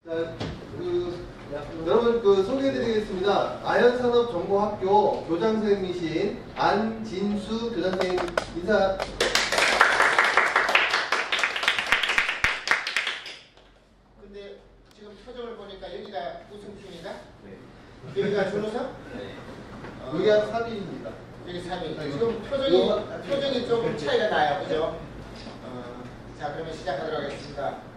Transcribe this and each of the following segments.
자, 여러분 소개해드리겠습니다. 아현산업정보학교 교장선생님이신 안진수 교장선생님 인사. 근데 지금 표정을 보니까 여기가 우승팀인가? 네. 여기가 준우승? 네. 여기가 3위입니다. 여기 3위. 지금 표정이 좀 차이가 나요, 그죠? 자, 그러면 시작하도록 하겠습니다.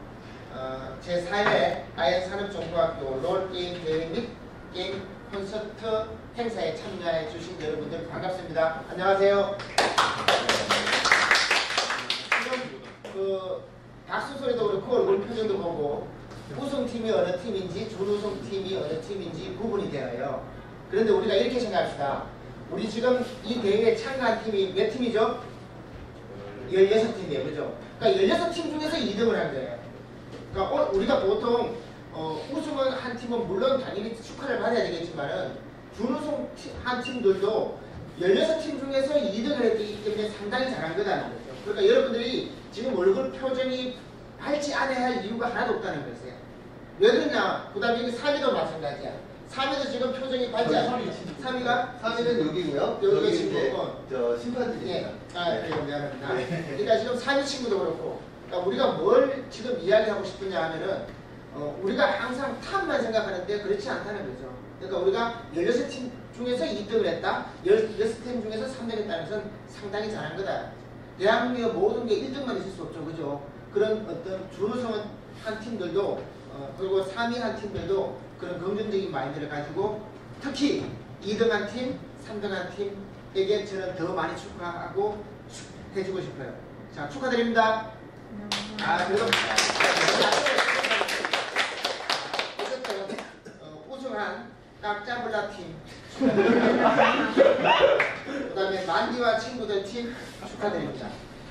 제4회 아현산업정보학교 롤게임 대회 및 게임 콘서트 행사에 참여해 주신 여러분들 반갑습니다. 안녕하세요. 지금 박수 소리도 그렇고 얼굴 표정도 보고 우승팀이 어느 팀인지 준우승팀이 어느 팀인지 구분이 되어요. 그런데 우리가 이렇게 생각합시다. 우리 지금 이 대회에 참가한 팀이 몇 팀이죠? 16팀이에요. 그죠? 그러니까 16팀 중에서 2등을 한 거예요. 그러니까 우리가 보통 우승은 한 팀은 물론 당연히 축하를 받아야 되겠지만은 준우승 한 팀들도 16팀 중에서 2등을 했기 때문에 상당히 잘한 거다는 거죠. 그러니까 여러분들이 지금 얼굴 표정이 밝지 않아야 할 이유가 하나도 없다는 거예요. 왜 그러냐? 그 다음에 여기 3위도 마찬가지야. 3위도 지금 표정이 밝지 않아. 3위가? 3위는 여기고요. 여기가 이제 친구고. 저 심판진입니다. 예. 그래요. 미안합니다. 그러니까 지금 3위 친구도 그렇고. 그러니까 우리가 뭘 지금 이야기하고 싶으냐 하면은 우리가 항상 탑만 생각하는데 그렇지 않다는 거죠. 그러니까 우리가 16팀 중에서 2등을 했다. 16팀 중에서 3등을 했다는 것은 상당히 잘한 거다. 대한민국의 모든 게 1등만 있을 수 없죠. 그죠? 그런 어떤 준우승은 한 팀들도 그리고 3위 한 팀들도 그런 긍정적인 마인드를 가지고 특히 2등 한 팀, 3등 한 팀에게 저는 더 많이 축하하고 해주고 싶어요. 자, 축하드립니다. 그래도 어쨌든 우승한 깍짜블라 팀 그 다음에 만디와 친구들 팀 축하드립니다.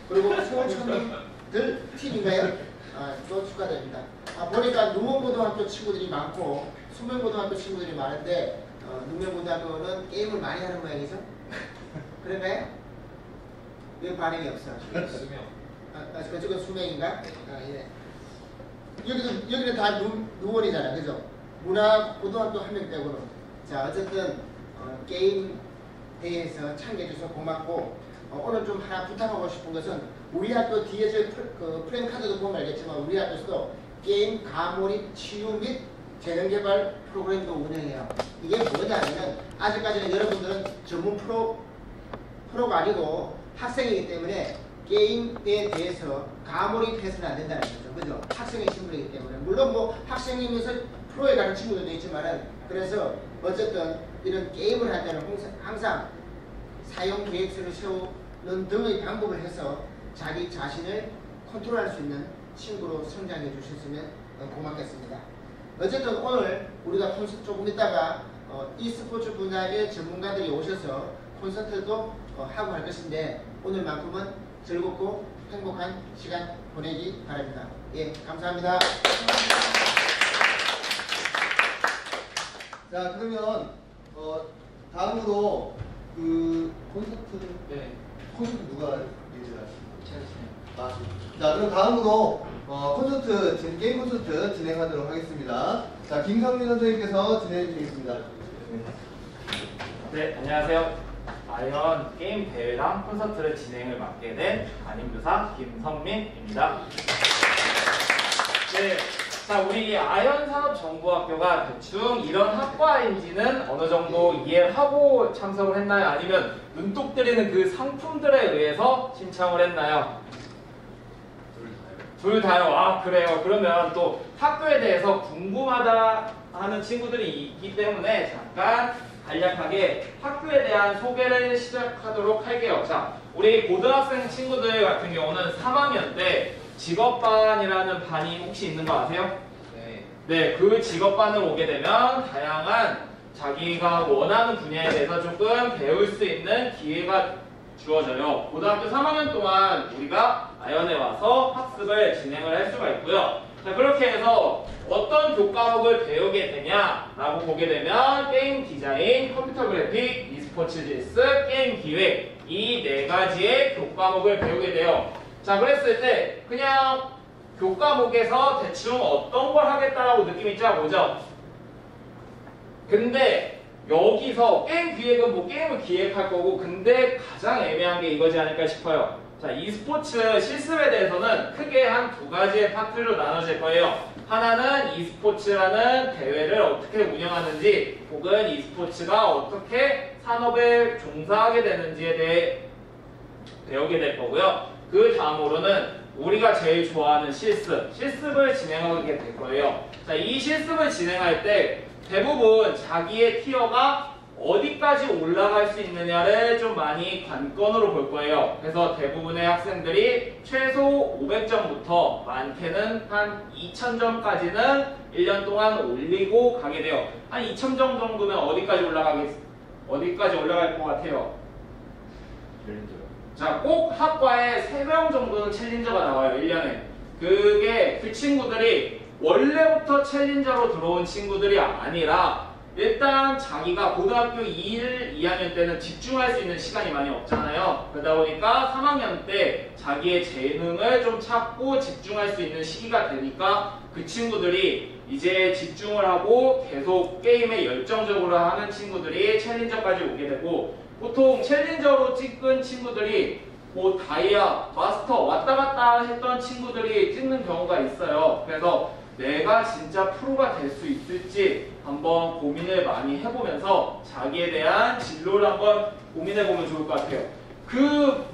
그리고 서울천님들 팀인가요? 또 축하드립니다. 보니까 누먼고등학교 친구들이 많고 수명고등학교 친구들이 많은데 누명고등학교는 게임을 많이 하는 모양이죠? 그런가요? 왜 반응이 없어? 수명. 그쪽은 수명인가? 예. 여기는 다 누원이잖아, 그죠? 문화고등학교 한 명 빼고는. 자, 어쨌든 게임 대회에서 참여해주셔서 고맙고 오늘 좀 하나 부탁하고 싶은 것은 우리 학교 뒤에 그 프레임카드도 보면 알겠지만 우리 학교에서도 게임 가몰입 치유 및 재능개발 프로그램도 운영해요. 이게 뭐냐면은 아직까지는 여러분들은 전문 프로가 아니고 학생이기 때문에 게임에 대해서 가몰입해서는 안 된다는 거죠. 그죠? 학생의 신분이기 때문에. 물론 뭐 학생이면서 프로에 가는 친구들도 있지만은 그래서 어쨌든 이런 게임을 할 때는 항상 사용 계획서를 세우는 등의 방법을 해서 자기 자신을 컨트롤할 수 있는 친구로 성장해 주셨으면 고맙겠습니다. 어쨌든 오늘 우리가 콘서트 조금 있다가 e스포츠 분야의 전문가들이 오셔서 콘서트도 하고 할 것인데 오늘만큼은 즐겁고 행복한 시간 보내기 바랍니다. 예, 감사합니다. 자, 그러면 다음으로 그 콘서트 누가 얘기를 하시나요? 자, 그럼 다음으로 게임 콘서트 진행하도록 하겠습니다. 자, 김성민 선생님께서 진행해 주시겠습니다. 네, 안녕하세요. 아현 게임 대회랑 콘서트를 진행을 맡게 된 담임교사 김성민입니다. 네, 자, 우리 아현산업정보학교가 대충 이런 학과인지는 어느 정도 이해하고 참석을 했나요? 아니면 눈독 들이는 그 상품들에 의해서 신청을 했나요? 둘 다요. 그래요. 그러면 또 학교에 대해서 궁금하다 하는 친구들이 있기 때문에 잠깐 간략하게 학교에 대한 소개를 시작하도록 할게요. 자, 우리 고등학생 친구들 같은 경우는 3학년 때 직업반이라는 반이 혹시 있는 거 아세요? 네, 그 직업반을 오게 되면 다양한 자기가 원하는 분야에 대해서 조금 배울 수 있는 기회가 주어져요. 고등학교 3학년 동안 우리가 아현에 와서 학습을 진행을 할 수가 있고요. 자, 그렇게 해서 어떤 교과목을 배우게 되냐라고 보게 되면 게임 디자인, 컴퓨터 그래픽, e스포츠 지스, 게임 기획 이 4가지의 교과목을 배우게 돼요. 자, 그랬을 때 그냥 교과목에서 대충 어떤 걸 하겠다라고 느낌이 쫙 오죠? 근데 여기서 게임 기획은 뭐 게임을 기획할 거고, 근데 가장 애매한 게 이거지 않을까 싶어요. 자, e스포츠 실습에 대해서는 크게 한 두 가지의 파트로 나눠질 거예요. 하나는 e스포츠라는 대회를 어떻게 운영하는지, 혹은 e스포츠가 어떻게 산업에 종사하게 되는지에 대해 배우게 될 거고요. 그 다음으로는 우리가 제일 좋아하는 실습을 진행하게 될 거예요. 자, 이 실습을 진행할 때 대부분 자기의 티어가 어디까지 올라갈 수 있느냐를 좀 많이 관건으로 볼 거예요. 그래서 대부분의 학생들이 최소 500점부터 많게는 한 2000점까지는 1년 동안 올리고 가게 돼요. 한 2000점 정도면 어디까지 올라갈 것 같아요? 자, 꼭 학과에 3명 정도는 챌린저가 나와요, 1년에. 그게 그 친구들이 원래부터 챌린저로 들어온 친구들이 아니라 일단 자기가 고등학교 2학년 때는 집중할 수 있는 시간이 많이 없잖아요. 그러다 보니까 3학년 때 자기의 재능을 좀 찾고 집중할 수 있는 시기가 되니까 그 친구들이 이제 집중을 하고 계속 게임에 열정적으로 하는 친구들이 챌린저까지 오게 되고, 보통 챌린저로 찍은 친구들이 뭐 다이아, 마스터 왔다 갔다 했던 친구들이 찍는 경우가 있어요. 그래서 내가 진짜 프로가 될 수 있을지 한번 고민을 많이 해보면서 자기에 대한 진로를 한번 고민해보면 좋을 것 같아요. 그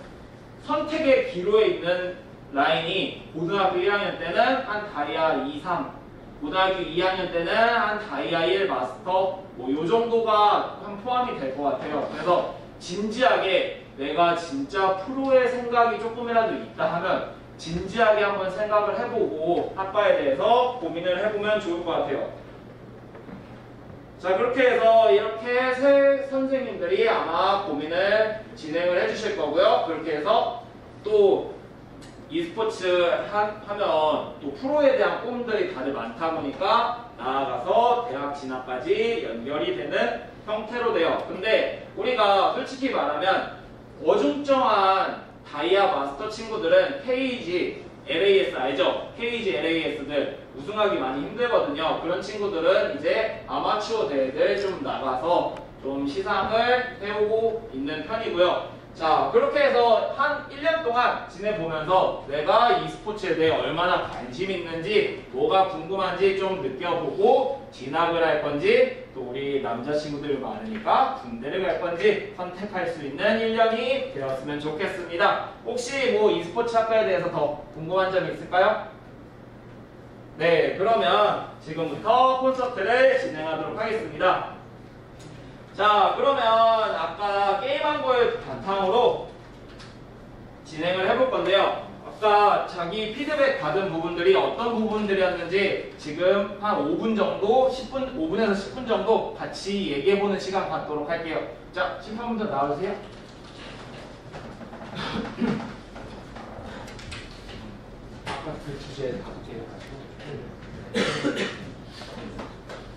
선택의 기로에 있는 라인이 고등학교 1학년 때는 한 다이아 2, 3, 고등학교 2학년 때는 한 다이아 1 마스터 뭐 요 정도가 한 포함이 될 것 같아요. 그래서 진지하게 내가 진짜 프로의 생각이 조금이라도 있다 하면 진지하게 한번 생각을 해보고 학과에 대해서 고민을 해보면 좋을 것 같아요. 자, 그렇게 해서 이렇게 세 선생님들이 아마 고민을 진행을 해주실 거고요. 그렇게 해서 또 e스포츠 하면 또 프로에 대한 꿈들이 다들 많다 보니까 나아가서 대학 진학까지 연결이 되는 형태로 돼요. 근데 우리가 솔직히 말하면 어중쩡한 다이아 마스터 친구들은 KG, LAS 알죠? KG, LAS들 우승하기 많이 힘들거든요. 그런 친구들은 이제 아마추어 대회들 좀 나가서 좀 시상을 해오고 있는 편이고요. 자, 그렇게 해서 한 1년 동안 지내보면서 내가 e스포츠에 대해 얼마나 관심 있는지, 뭐가 궁금한지 좀 느껴보고 진학을 할 건지, 또 우리 남자친구들이 많으니까 군대를 갈 건지 선택할 수 있는 1년이 되었으면 좋겠습니다. 혹시 뭐 e스포츠 학과에 대해서 더 궁금한 점이 있을까요? 네, 그러면 지금부터 콘서트를 진행하도록 하겠습니다. 자, 그러면 아까 게임한 걸 바탕으로 진행을 해볼 건데요. 아까 자기 피드백 받은 부분들이 어떤 부분들이었는지 지금 한 5분 정도, 5분에서 10분 정도 같이 얘기해보는 시간 갖도록 할게요. 자, 심판분들 나와주세요. 아까 그 주제 가지고.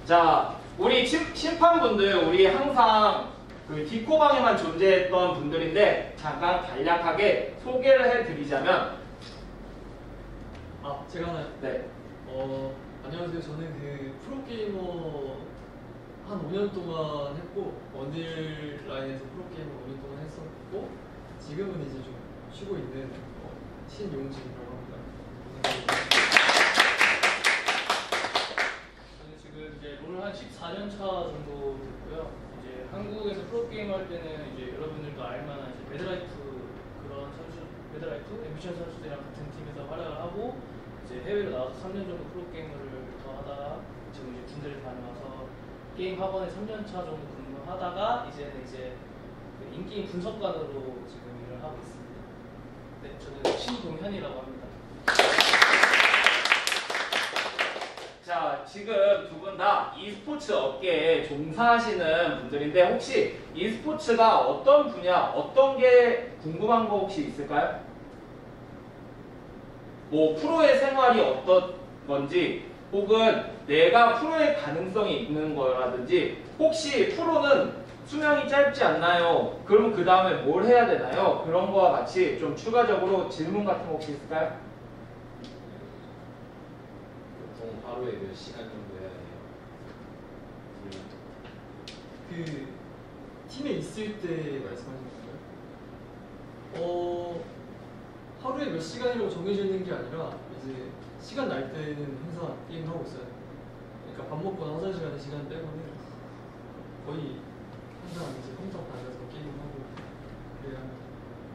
자, 우리 심판분들, 우리 항상 그 디코방에만 존재했던 분들인데 잠깐 간략하게 소개를 해드리자면, 제가 하나요? 네. 안녕하세요. 저는 그 프로게이머 한 5년 동안 했고, 원딜라인에서 프로게이머 5년 동안 했었고, 지금은 이제 좀 쉬고 있는 신용진이라고 합니다. 저는 지금 이제 롤 한 14년 차 정도 됐고요. 이제 한국에서 프로게이머 할 때는 이제 여러분들도 알만한 이제 매드라이트 그런 선수, 매드라이트, 앰비션 선수들이랑 같은 팀에서 활약을 하고, 이제 해외로 나와서 3년 정도 프로게이머를 더 하다가 지금 이제 군대를 다녀와서 게임 학원에 3년 차 정도 근무하다가 이제는 이제 그 인게임 분석관으로 지금 일을 하고 있습니다. 네, 저는 신동현이라고 합니다. 자, 지금 두 분 다 e스포츠 업계에 종사하시는 분들인데 혹시 e스포츠가 어떤 분야, 어떤 게 궁금한 거 혹시 있을까요? 뭐 프로의 생활이 어떤 건지, 혹은 내가 프로의 가능성이 있는 거라든지, 혹시 프로는 수명이 짧지 않나요? 그럼 그 다음에 뭘 해야 되나요? 그런 거와 같이 좀 추가적으로 질문 같은 거 혹시 있을까요? 보통 하루에 몇 시간 정도 해야 돼요? 그 팀에 있을 때 말씀하시는 건가요? 하루에 몇 시간이라고 정해져 있는 게 아니라 이제 시간 날 때는 항상 게임을 하고 있어요. 그러니까 밥 먹거나 화장실 가는 시간 빼고는 거의 항상 이제 컴퓨터 앉아서 게임하고 그래야.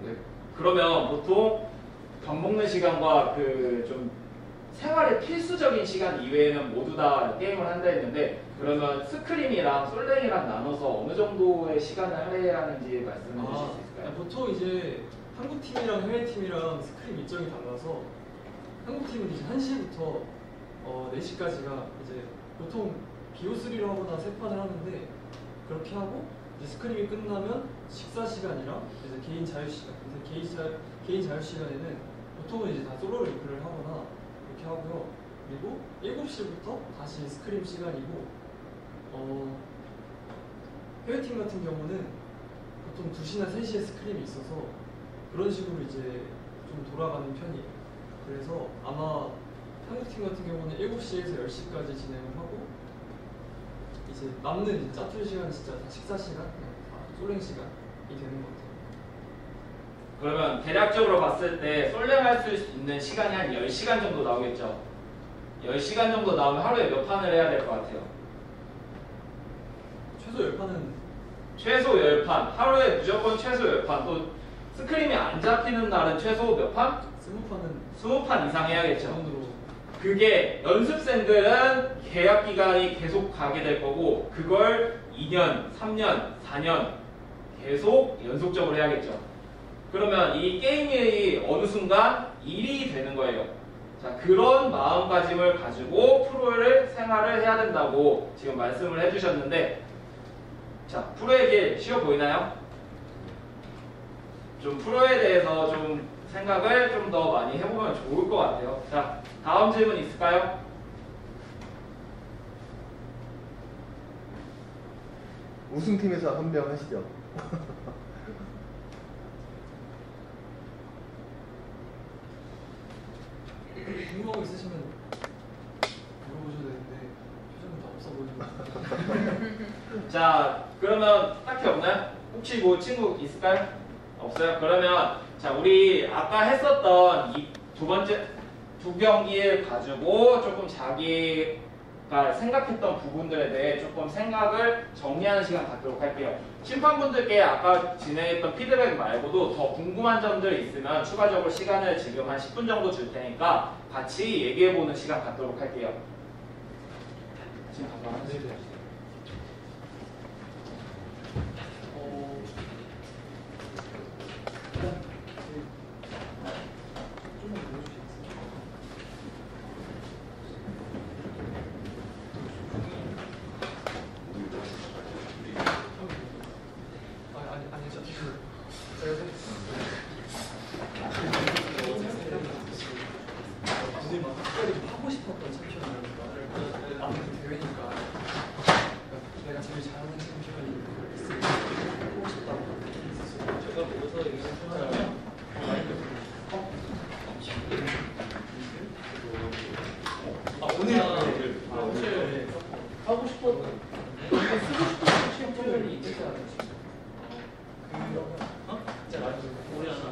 네. 그러면 보통 밥 먹는 시간과 그 좀 생활의 필수적인 시간 이외에는 모두 다 게임을 한다 했는데 그러면 스크림이랑 솔랭이랑 나눠서 어느 정도의 시간을 할애하는지 말씀해 주실 수 있을까요? 보통 이제 한국 팀이랑 해외 팀이랑 스크림 일정이 달라서 한국 팀은 이제 1시부터 4시까지가 이제 보통 BO3로 하거나 세 판을 하는데 그렇게 하고 이제 스크림이 끝나면 식사 시간이랑 이제 개인 자유 시간, 이제 개인 자유 시간에는 보통은 이제 다 솔로 랭크를 하거나 이렇게 하고요. 그리고 7시부터 다시 스크림 시간이고 해외 팀 같은 경우는 보통 2시나 3시에 스크림이 있어서 그런 식으로 이제 좀 돌아가는 편이에요. 그래서 아마 한국 팀 같은 경우는 7시에서 10시까지 진행을 하고 이제 남는 이제 짜투리 시간은 진짜 다 식사 시간, 그냥 다 솔랭 시간이 되는 것 같아요. 그러면 대략적으로 봤을 때 솔랭할 수 있는 시간이 한 10시간 정도 나오겠죠? 10시간 정도 나오면 하루에 몇 판을 해야 될 것 같아요? 최소 10판은 최소 10판, 하루에 무조건 최소 10판, 또 스크림이 안 잡히는 날은 최소 몇 판? 20판 이상 해야겠죠. 정도로. 그게 연습생들은 계약 기간이 계속 가게 될 거고 그걸 2년, 3년, 4년 계속 연속적으로 해야겠죠. 그러면 이 게임이 어느 순간 일이 되는 거예요. 자, 그런 마음가짐을 가지고 프로를 생활을 해야 된다고 지금 말씀을 해주셨는데 자, 프로의 길 쉬워 보이나요? 좀 프로에 대해서 좀 생각을 좀 더 많이 해보면 좋을 것 같아요. 자, 다음 질문 있을까요? 우승팀에서 한 명 하시죠. 궁금한 거 있으시면 물어보셔도 되는데 표정이 다 없어 보이는. 자, 그러면 딱히 없나요? 혹시 뭐 친구 있을까요? 없어요? 그러면 자, 우리 아까 했었던 이 두 경기를 가지고 조금 자기가 생각했던 부분들에 대해 조금 생각을 정리하는 시간 갖도록 할게요. 심판분들께 아까 진행했던 피드백 말고도 더 궁금한 점들 있으면 추가적으로 시간을 지금 한 10분 정도 줄 테니까 같이 얘기해보는 시간 갖도록 할게요. 지금 잠깐 하세요. 하고 싶었던 챔피언이라는 아무래도 대회니까 내가 제일 잘하는 챔피언이 하고 싶다고 했었어요. 제가 모여서 얘기를 하자면 오늘 사실 하고 싶었던 쓰고 싶었던 챔피언이 있지 않았어요. 우리 하나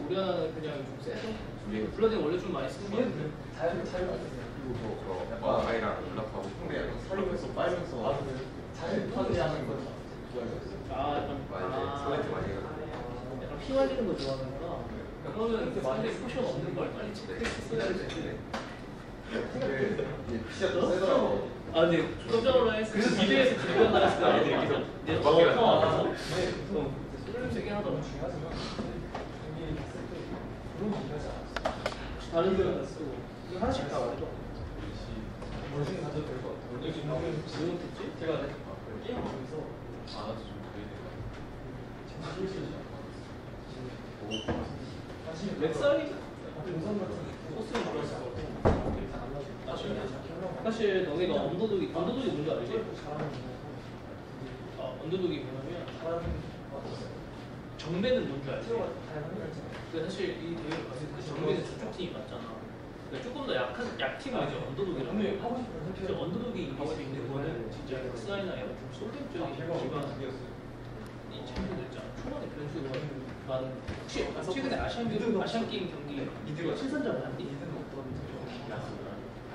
우리 하나는 그냥 좀 세서 블러딩 원래 좀 많이 쓰는 거 같은데 그리고 더 아이랑 연락하고 싶은데 살리면서 빨면서 잘 판매하는 거. 많이 설레트 많이 해가지고 약간 피 말리는 거 좋아하는구나. 그러면 이렇게 많이 포션 없는 걸 빨리 체크했어야 돼. 근데 피자 좀 세더라고. 아 근데 깜짝 놀라서 그래서 미드에서 들고 나갔을 때 아이들이 여기서 내 밖에 안 나와서 소리를 세게 하더라고. 중요하지만 여기 있을 때 그런 거 중요하지 않았어. 다른 데는 다 쓰고 이거 하나씩 다 말해줘. 무슨 가져도 될 것 같아. 여기 지금 못했지? 제가 게임 보면서 나도 좀 사실 렉살이 동선 같은 소스를 들어서 사실 너네가 언더독이 뭔지 알지? 언더독이 뭐냐면 정배는 뭔지 알지? 그러니까 사실 이 대회를 봤을 때 정배는 저쪽 팀이 맞잖아. 그러니까 조금 더 약팀은 이제 언더독이라고. 이제 언더독이 이길 수 있는 거는 진짜 엑스라이나 이런 좀 솔깃적인 기반 이 챔피언들 있잖아. 초반에 변수가 많은. 혹시 최근에 아시안 게임 경기 신선전 봤니?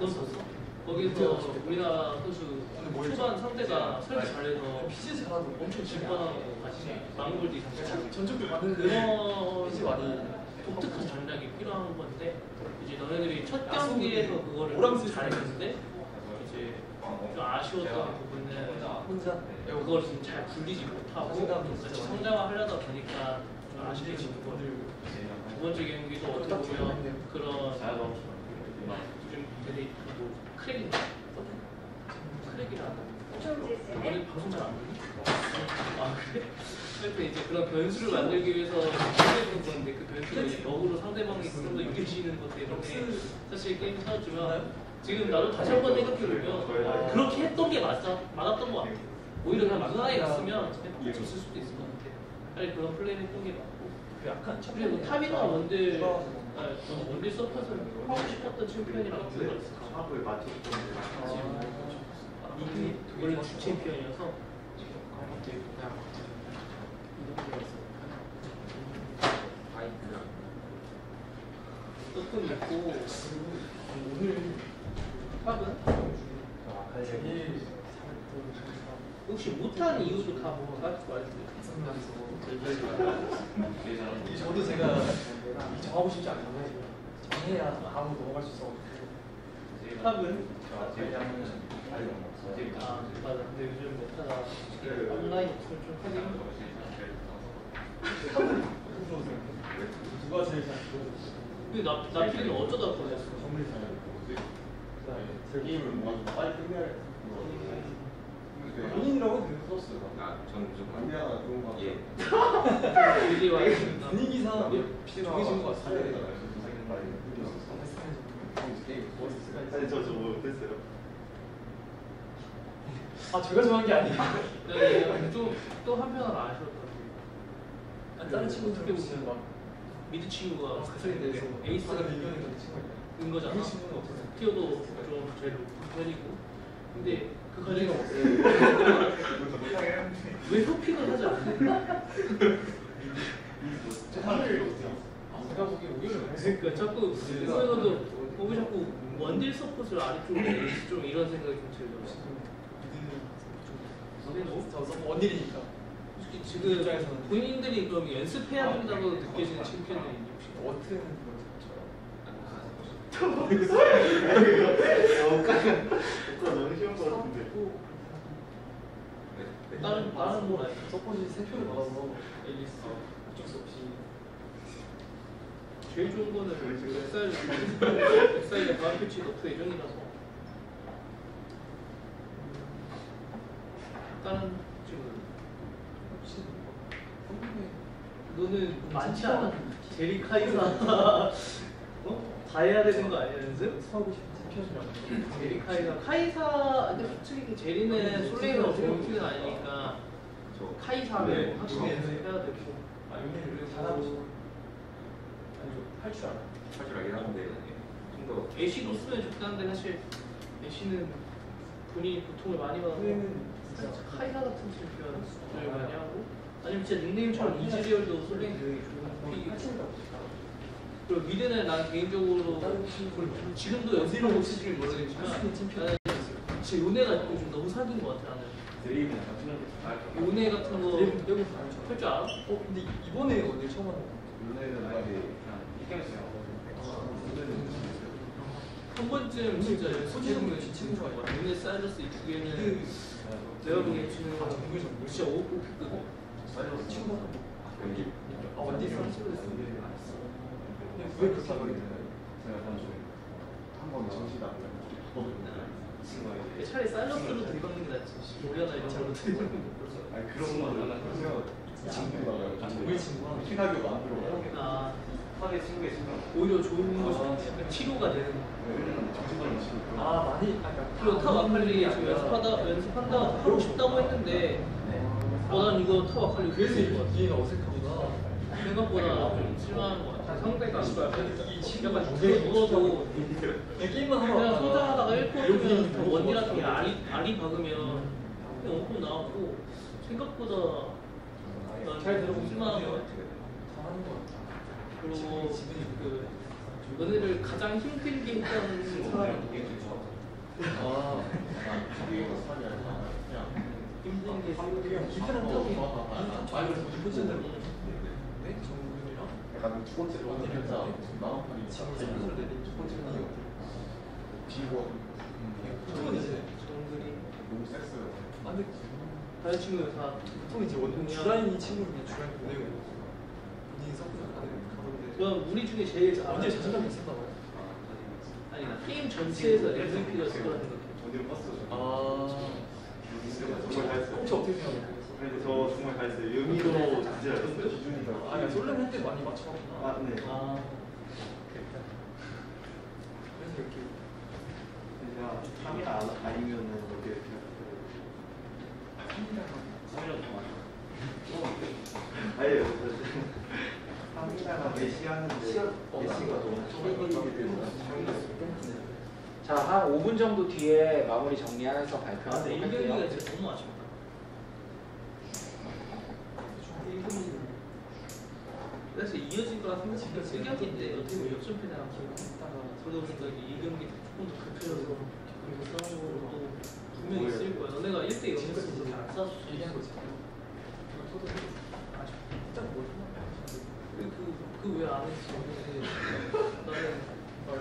넌 봤어? 거기서 우리나라 선수 초반 상대가 설계 잘해서 엄청 질 뻔하고 같이 망골도 이상 전적도 많은 그런 독특한 전략이 필요한 건데 이제 너네들이 첫 경기에서 그거를 잘했는데 이제 좀 아쉬웠던 부분은 그걸 좀 잘 굴리지 못하고 같이 성장하려다 보니까 좀 아쉽게 지는 거를 두 번째 경기도 어떻게 보면 그런 좀 되게 뭐 크랙인가? 크랙이라는 오늘 방송 잘 안 보니? 아 그래? 그래서 이제 그런 변수를 만들기 위해서 했던 건데 그 변수가 이제 역으로 상대방이 좀 더 유리해지는 것 때문에 사실 게임 사왔지만 지금 나도 다시 한 번 생각해보면 그렇게 했던 게 맞았던 것 같아. 오히려 그냥 무난하게 갔으면 그냥 졌을 수도 있을 것 같아. 빨리 그런 플레이를 했던 게 맞고 그리고 탑이나 원딜 원딜 서폿은 하고 싶었던 챔피언이라고 생각했어. 이게 원래 주 챔피언이어서 조금 있고 오늘 탑은 혹시 못한 이유도 다 뭐 말해주세요. 저도 제가 정하고 싶지 않은데 정해야 바로 넘어갈 수 있어. 탑은 맞아. 근데 요즘 메타가 온라인 좀 하기 힘들어. 누가 제일 잘 근데 나필이는 어쩌다 걸렸어? 게임을 뭔가 좀 빨리 끝내야 본인이라고 되게 플러스가. 저는 무조건 준비하나 그런 거 예. 일이 와있습니다. 분위기상 정해진 것 같아요. 아니 저 못했어요. 아 제가 정한 게 아니에요. 또 한편으로 아쉬웠던 게 다른 친구들 어떻게 보면 막 미드 친구가 그에 대해서 에이스가 의견이 있는 친구가 된 거잖아. 우리 친구는 없어요. 티어도 좀 제일 높은 편이고 근데 그 과정이 왜 쇼핑을 하지 않는다? 제가 보기에 오히려 그러니까 자꾸 그러면서도 왜 자꾸 원딜 서폿을 아래쪽으로 내리지? 좀 이런 생각이 좀 들더라고요. 저 원딜이니까. 솔직히 지금 본인들이 그럼 연습해야 된다고 느껴지는 챔피언들이 있니 혹시? 어떻게 너무 쉬운 거 같은데. 다른 뭐 아니? 서포지 3표를 받아서 앨리스 어쩔 수 없이 제일 좋은 거는 엑사일의 다음 패치 너프 예정이라서 다른 친구는 너는 많지 않아? 제리 카이사 다 해야 되는 거 아니야 연습? 하고 싶은 챔피언이라고. 제리 카이사 근데 솔직히 제리는 솔레이가 좋은 팀은 아니니까 카이사를 확실히 연습해야 되고 요네를 잘하고 싶어. 할 줄 알아. 할 줄 알긴 하는데 좀더 애쉬도 쓰면 좋다는데 사실 애쉬는 본인이 고통을 많이 받아서 진짜 카이사 같은 챔피언을 많이 하고 아니면 진짜 닉네임처럼 이즈리얼도 솔랭이 되게 좋은 픽이 그리고 미드는 난 개인적으로 지금도 연습하고 있을지 모르겠지만 나는 진짜 요네가 요즘 너무 사귄 것 같아 나는 드립이나 같은 거. 요네 같은 거 여기 할 줄 알아? 근데 이번에 오늘 처음 하는 거. 요네는 만약에 한 번쯤 진짜 소지성의 친구가 있어. 요네 사이러스 이 두 개는 내가 보기엔 지금 진짜 오피급 친구가 연기 원딜 선수였는데 왜 그렇게 하거든요? 제가 한번 정신 안 차라리 사이러스로 들이박는 게 낫지 오리아나 이런 걸로 들이박는 거 아니 그런 거 하면 친구가 우리 친구가 친하게 만들어. 아 하게 친구의 친구 오히려 좋은 것이 약간 치료가 되는 정신을 치고. 아 많이 그리고 탑 아칼리 지금 연습한다 하고 싶다고 했는데 난 이거 탑 아칼리 그래서 좋을 것 같아 얘가 어색하구나. 생각보다 좀 실망한 것 같아요. 상대가 약간 되게 누워도 게임만 하러 그냥 왔다가 소장하다가 1코트면 그 욕이 원딜 같은 게 있어요. 알이 박으면 그냥 원콤 나왔고 생각보다 잘 들어보면 실망한 것 같아요. 다 하는 것 같아. 그리고 그 너네를 가장 힘들게 했다는 사람이 누구야? 아, 힘든 게 이편한 적이 아, 그래서 두 번째 날 네? 정국이랑 약간 두 번째 원딜이었다. 나만판이 친구들 내린 첫 번째 날 비원 보통은 이제 정글이 너무 셌어요. 아 근데 다른 친구들 다 보통 이제 원딜 주라인이 친구를 그냥 주라인 보내고 본인이 서포트 가는데 그럼 우리 중에 제일 잘 원딜 자신감이 있었나 봐요. 아니 나 게임 전체에서 MVP가 그거라 생각해. 어디로 봤어요? 아, 정말 다 했어요. 혹시 어떻게 생각해요? 근데 저 정말 다 했어요. 의미도 진짜 잘했어요. 기준이가 아, 야, 솔렘 할때 많이 맞춰봤구나. 아, 네. 아 그래서 이렇게 그냥 3이나 아니면은 이렇게 3이라고 많아. 아니에요. 3이나가 메시하는데 메시가 너무 자, 한 5분 정도 뒤에 마무리 정리해서 근데 발표하도록 1경기가 할게요. 진짜 너무 아쉽다. 1경기 그래서 이어질 거라 생각했는데 1경기인데 어떻게 보면 역전패랑 기억했다가 그러다 보니까 2경기 조금 더 급해져서 그리고 싸움으로 또 분명히 있을 거야. 너네가 1대 0에서 잘안 싸웠어. 얘기한 거 있잖아요. 저도 일단 뭘 그왜 안 했어? 나는 그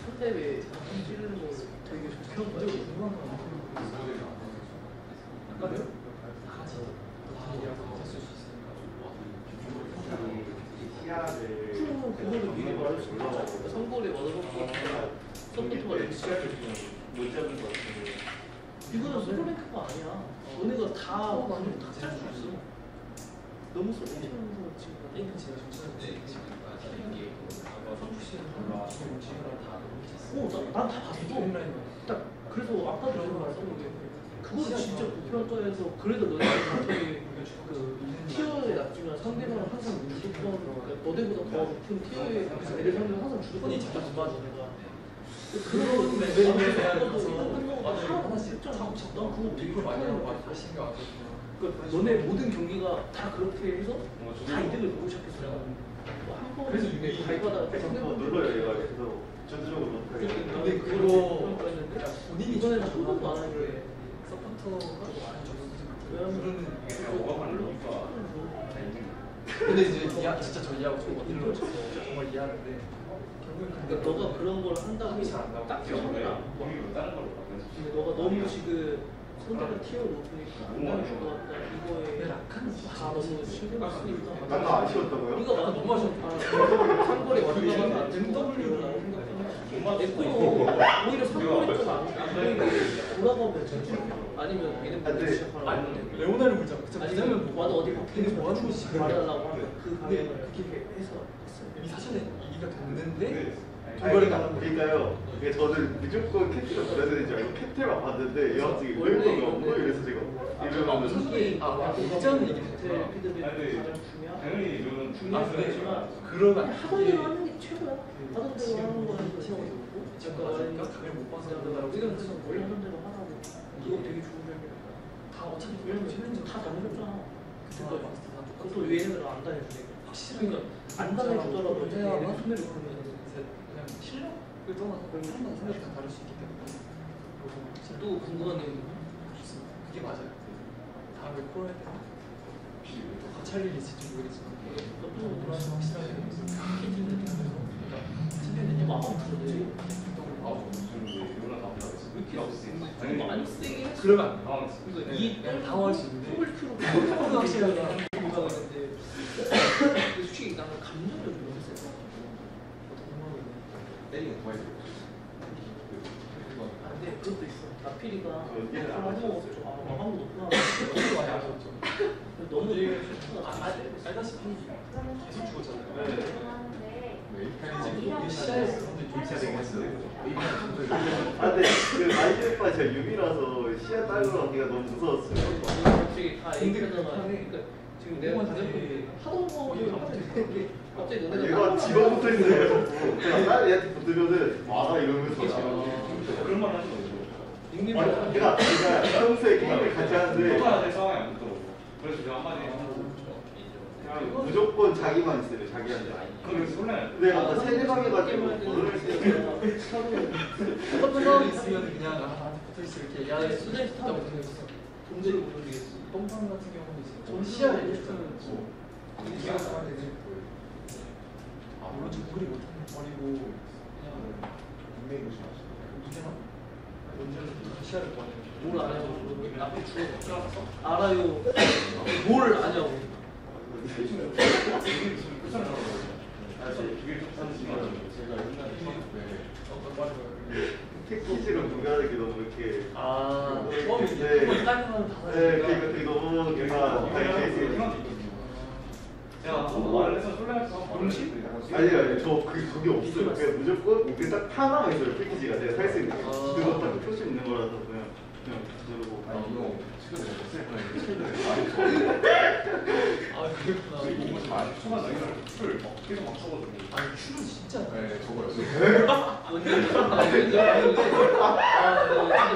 상대에 자꾸 찌르는 거 되게 좋게 한 거야. 궁금한 건 아까요? 같이 다이랑 같이 쓸수 있으니까 시야를 그러면 그거를 미리 말할 수 있잖아. 선골에 얻어먹고 서포트가 이렇게 시야를 못 잡은 것 같은데 이거는 솔로랭크가 아니야. 너네가 다 그냥 다짤 수 있어. 너무 솔로랭크면서 지금 게임은 제가 정치하는데 지금 이게 선푸시는 거랑 지금이랑 다 난 다 봤어. 딱 그래서 아까도 내가 말했었는데 그거를 진짜 목표가에서 그래도 너네가 되게 그 티어에 낮지만 상대방은 항상 무조건 그러니까 너네보다 더 높은 티어에 애들 상대는 항상 주도권이 진짜 못 맞아 내가. 그런 레벨에 대한 하나씩 하고 싶다. 그거 되게 이걸 많이 하고 많이 신경 안 써서 그러니까 너네 모든 경기가 다 그렇게 해서 다 이득을 보고 시작했어요. 한 그래서 번에 이게 발바닥 눌러요 얘가 그래서 전투적으로 못하게 근데 그거 그거 본인이 이번에는 주도권 한 번도 안 하는데 서포터가 많이 적어서 왜냐면 근데 이제 진짜 저 이해하고 저거 일로 정말 이해하는데 결국엔 그러니까 너가 그런 걸 한다고 잘안 나오고 딱 처음에 안 봐. 다른 걸로 바꿔서 근데 너가 너무 지금 상대가 티어 높으니까 안 나올 것 같다 이거에 다 너무 신경을 쓰니까 난다 아쉬웠다고요? 이거 나 너무 아쉽다. 상거리 왔다가 안 MW라고 생각하면 오히려 상거리 좀안 보이게 돌아가면 되지. 아니면 얘네 보고 시작하라고 하는데 레오나를 보자. 아니면 와도 어디 걔네 뭐 하는 거지? 말해달라고 하면 그 근데 방향을 그렇게 해서 이미 사전에 얘기가 됐는데 네. 도발이 나는 거예요. 그러니까요. 이게 저는 무조건 캡틴을 받아야 되는지 알고 캡틴만 봤는데 얘가 갑자기 왜 원래 이거 없고 이래서 제가 이러면은 이전은 얘기 호텔 피드백이 아니, 가장 중요한 당연히 이거는 중요하지만 그러면 하던 대로 하는 게 최고야. 하던 대로 하는 거는 더 시험이 좋고 지금 맞으니까 당연히 못 봐서 그런다고 이건 그래서 원래 하던 대로 하라고 이거 되게 좋은 점이니까 다 어차피 왜냐면 챌린지 다 다녀줬잖아. 그때 그것도 얘네들은 안 다녀주니까 확실하게 안 다녀주더라도 이제 얘네 얘네 손해를 그러면 보면 그냥 실력을 떠나서 사람마다 생각이 다 다를 수 있기 때문에 또 궁금한 게 있는데 그게 맞아요. 다음에 코로나 때 같이 할 일이 있을지 모르겠지만 너도 확실하게 마음 들었지. 무슨 이거나 나온다 그랬어. 왜 이렇게 없어. 많이 세게 했어. 그러면 안 돼. 당황했어. 그러니까 네, 이 당황할 수 있는데. 더블큐로 너무 확실하게 생각하고 있는데 솔직히 나는 감정이 좀 너무 세서 때리는 거야. 안돼 그것도 있어. 나필이가 얘는 안 아무 없죠. 아무도 없구나. 많이 아쉬웠죠. 너무 알다시피 계속 죽었잖아요. 네. 시야에서 사람들이 좀 되게 했어요. 아 근데 그 마이드파 제가 유미라서 시야 딸고 가기가 너무 무서웠어요. 솔직히 다 근데 얘기하다가 극한에 그러니까 지금 내가 가볍게 하던 거 하는데 갑자기 너네가 얘가 집어 붙어 있어요. 제가 다른 애한테 붙으면은 와라 이러면서. 그런 말 하지 마세요. 닉네임 내가 평소에 게임을 같이 하는데 누가 내 상황이 안 붙더라고. 그래서 제가 한마디 그냥 무조건 자기만 있어요. 자기한테. 그럼 여기서 혼나요. 근데 아까 세대방 해가지고 모를 수 있어요. 어떤 상황이 있으면 그냥 나한테 붙어 있어 이렇게 야, 얘기하는 수제스 타고 있어. 동제를 모르겠어. 똥방 같은 경우는 이제 전 시야를 시야를 줬잖아. 시야 사람한테 되게 보여. 물론 정글이 못하는 버리고 그냥 닉네임 조심하시고 누구나 언제는 시야를 보내. 뭘 아냐고 앞에 주워 알아요. 뭘 아냐고. 이게 무슨 불쌍한 이게 좀 사는 시간. 제가 옛날에 패키지로 구매하는 게 너무 이렇게. 아, 네. 처음에 딴거는 다 네, 그게 너무 뭔가 제가 원래서 솔랭에서 용신? 아니요, 그게 없어요. 그냥 무조건 이렇게 딱 하나만 있어요. 패키지가 내가 살 수 있는 게. 그거 딱 표시 있는 거라서 그냥 누르고. 이거 시간이 없을 거예요. 아, 그랬구나. 이거 좀 아직 초반 나이가 술 계속 막 쳐가지고. 아니, 춤은 진짜. 네, 저거요.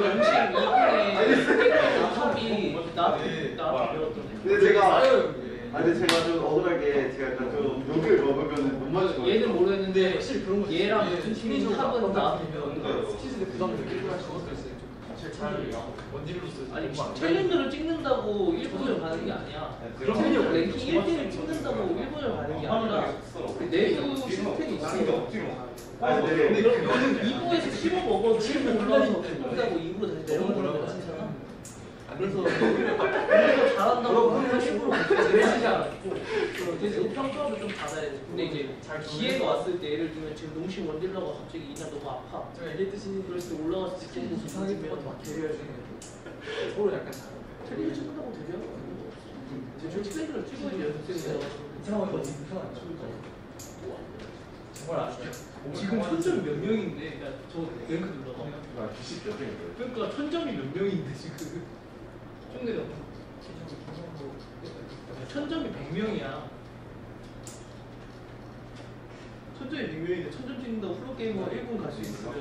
영식 이분의 수업이 나한테 배웠던. 근데 제가 쌓여요, 이게. 아니 제가 좀 억울한 게 제가 약간 좀 욕을 먹으면 못 맞을 얘는 모르겠는데 확실히 그런 거 얘랑 있어요. 같은 팀이 심리적으로 탑은 나한테 배우는 배웠는 거 거예요. 스키즈에 부담을 느끼고 할 수가 있어요. 잘 원딜로 있어요. 아니 챌린저를 찍는다고 1분을 가는 게 아니야. 그런 챌린저 거 랭킹 1등을 찍는다고 1분을 가는 게 아니라 내부 시스템이 있어요. 근데 요즘 2부에서 15 먹어 7부 올라와서 된다고 2부로 다시 내려오는 거 같잖아. 그래서 우리가 잘한다고 하면 1부로 내려지지 않았고 그래서 평가도 좀 받아야 돼. 근데 이제 기회가 왔을 때 예를 들면 지금 농심 원딜러가 갑자기 이날 너무 아파. 제가 얘기했듯이 그랬을 때 올라갔을 때 스킨 이상하게 똑같아 막 대리해주는 서로 약간 다른. 챌린저 찍는다고 되죠? 저 챌린저를 찍어야지 연습생이라 이상한 거 이상한 거. 정말 아시죠? 지금 천점이 몇 명인데 그러니까 저 랭크 눌러봐. 그러니까 천점이 몇 명인데 지금 좀 내려. 천점이 100명이야. 천점이 100명인데 천점 찍는다고 프로게이머 1분 갈 수 있으면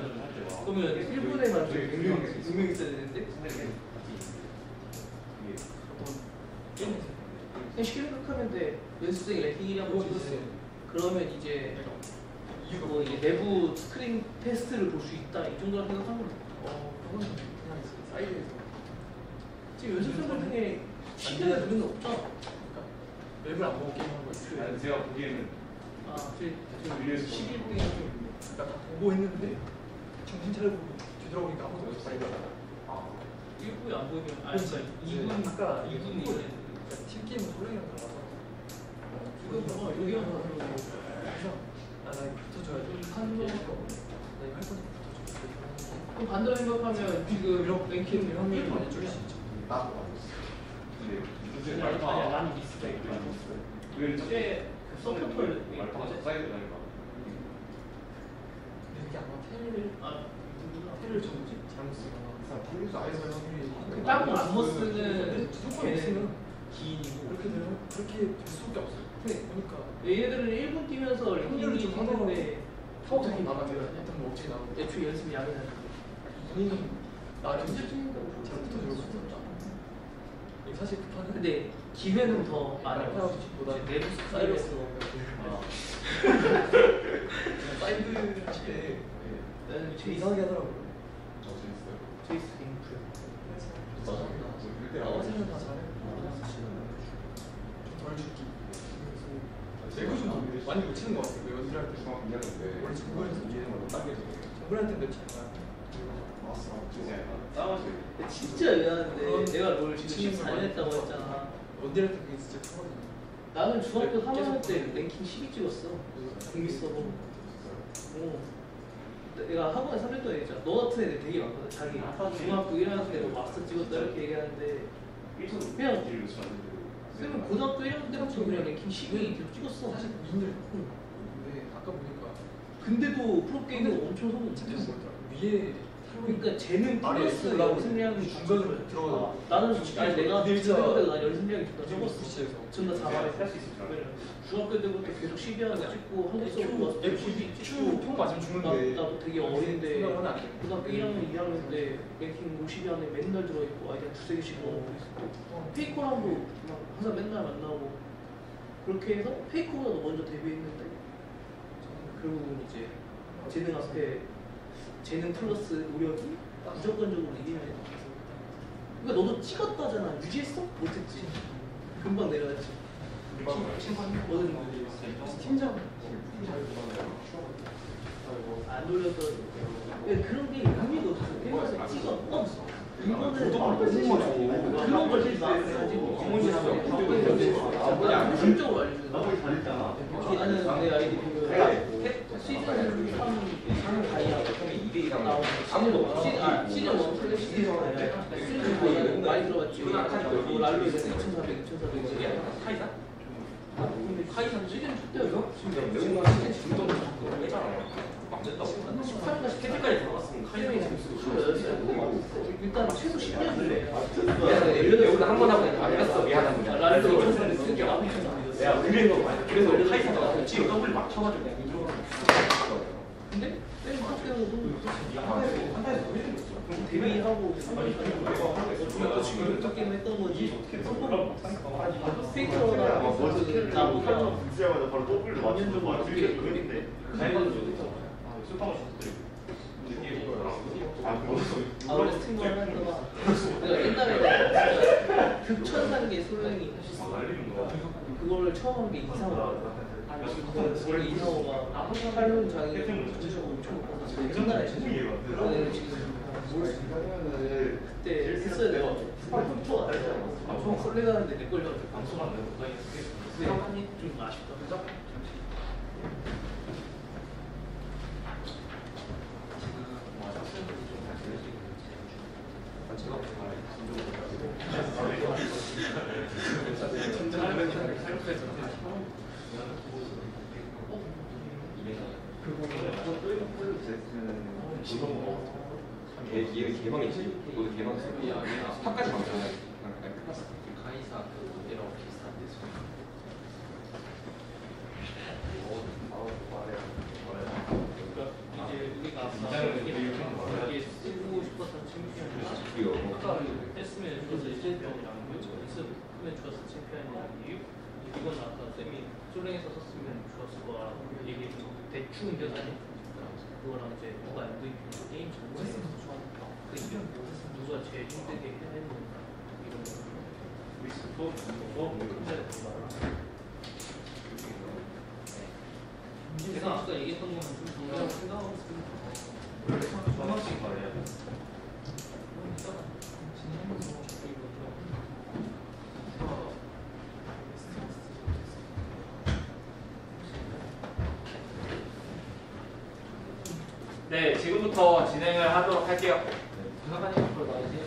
그러면 1분에만 100명 있어야 되는데 그냥 쉽게 생각하면 돼. 연습생 랭킹이라고 찍었어. 그러면 이제 뭐 이게 내부 스크린 테스트를 볼 수 있다 이 정도로 생각하면 돼. 그건 그냥 사이드에서. 지금 연습생들 중에 시간을 두는 게 없잖아. 맵을 안 보고 게임하는 거 있어요. 아니, 제가 보기에는 아, 저 위에서 11등이 그러니까 다 보고 했는데 정신 차리고 뒤돌아보니까 아무도 없어 사이드가. 1부에 안 보이면 아니 그렇지. 2분 아까 2분이 팀 게임은 소리랑 달라서. 지금 봐봐 여기 하나 나 이거 붙어줘야 돼. 한 번밖에 없네. 나 이거 할 건데 붙어줘. 그럼 반대로 생각하면 지금 랭킹 확률이 많이 줄일 수 있죠. 근데 아니야 나는 미스. 왜 이제 서포터를 말파가 사이드 나니까. 근데 이게 아마 테를 아 테를 잘못 쓰거나 텔리도 아예 살 확률이 땀을 안 쓰는 무조건 쓰면 기인이고 그렇게 되면 그렇게 될 수밖에 없어요. 그러니까 얘네들은 1분 뛰면서 확률을 랭킹이 좀 하더라도 있는데 타워도 나가면 일단 뭐 업체에 나오고 애초에 연습이 야매나 본인은 나를 언제 찍는다고 잘 붙어주고 싶다. 이게 사실 급하는 근데 기회는 더 많이 말파워 없어. 보다 내부 사이러스 스타일에서 사이드 하실 때 나는 되게 이상하게 하더라고요. 제이스 링크 나머지는 다 잘해. 좀덜 죽기. 내구 좀 많이 못 치는 것 같아요. 연습할 때. 원래 정글에서 정글할 때몇 차이나? 싸워지. 진짜 미안한데 내가 롤 지금 치는 걸 14년 많이 했다고 봤어. 했잖아. 원딜할 때 그게 진짜 크거든요. 나는 중학교 계속 3학년 때 랭킹 10위 찍었어. 재밌어. 내가 학원에 3년 동안 했잖아. 너 같은 애들 되게 많거든. 자기 중학교 1학년 때 뭐 마스터 찍었다 이렇게 얘기하는데 그냥 쌤은 고등학교 1학년 때부터 그냥 랭킹 10위 계속 찍었어. 사실 민들 근데 아까 보니까 근데도 프로게이머 엄청 진짜 성공했어. 뭐였더라? 위에 그러니까 쟤는 플러스 연습량이 중간으로 들어가. 나는 아니 내가 진짜. 중학교 때도 난 연습량이 존나 적었어. PC에서. 존나 잘해. 할수 있을 줄 알아요. 중학교 때부터 계속 12하고 찍고 한국 수업 와서 12 찍고 통 맞으면 죽는데. 나 되게 어린데 생각은 안 돼. 고등학교 1학년 2학년 때 랭킹 50위 안에 맨날 들어있고 아이디어 두세 개씩 넣고 페이커랑도 막 항상 맨날 만나고 그렇게 해서 페이커보다도 먼저 데뷔했는데 결국은 이제 재능 앞에 재능 플러스 노력이 무조건적으로 이기는 애 그러니까 너도 찍었다잖아. 유지했어? 못했지. 금방 내려갔지. 뭐든 팀장. 안 돌려서 그런 게 의미가 없어. 그래서 찍어. 이거는 그런 걸 제일 마음에 가지고 공적으로 알려주는 거야. 나는 내 아이디 시즌 3 다이아 나오고 시즌 1 플래시 시즌 많이 들어갔지. 뭐 랄로 2,400, 2,400 카이사? 근데 카이사는 시즌 첫 때였어? 시즌 18인가 캐틀까지 들어갔으면 카이사이 일단 최소 10년 그래. 여기다 한 번 하고 안 뺐어. 미안합니다. 랄로 2,400 쓰기 나쁘지 내가 그래서 카이사가 지금 더블 맞춰가지고 내가 근데 쌤 학교는 데뷔하고 또 지금 게임 했던 거지. 페이커랑 나보다 부시자마자 바로 더블로 맞추는 거 그랬는데. 원래 스팅거 하다가 내가 옛날에 극천단계 소령이 그거를 처음 한 게 이상호가 원래 이상호가 팔론장이 엄청 높아서 옛날에 그거는 지금 그때 했어야 내가 컴퓨터가 방송 설레가는데 내 걸려 방송하는 거 근데 형님 좀 아쉽다. 얘 개방이지. 너도 개방했어. 탑까지 방송해. 카이사 그대로 비슷한데 이제 우리가 아까 이게 쓰고 싶었던 챔피언이 아까 했으면 좋았을 챔피언이랑 했으면 좋았을 챔피언이랑 이유 이건 아까 쌤이 솔랭에서 썼으면 좋았을 거라고 얘기했던 거 대충 이겨다니 그거랑 이제 누가 MVP 게임 전체에서 좋아하니까 그 이변 누가 제일 힘들게 해내는 이런 거 제가 아까 얘기했던 거는 좀 동일하고 생각하고 있습니다. 전망식 말이야. 네, 지금부터 진행을 하도록 할게요. 부사관님 앞으로 나오세요.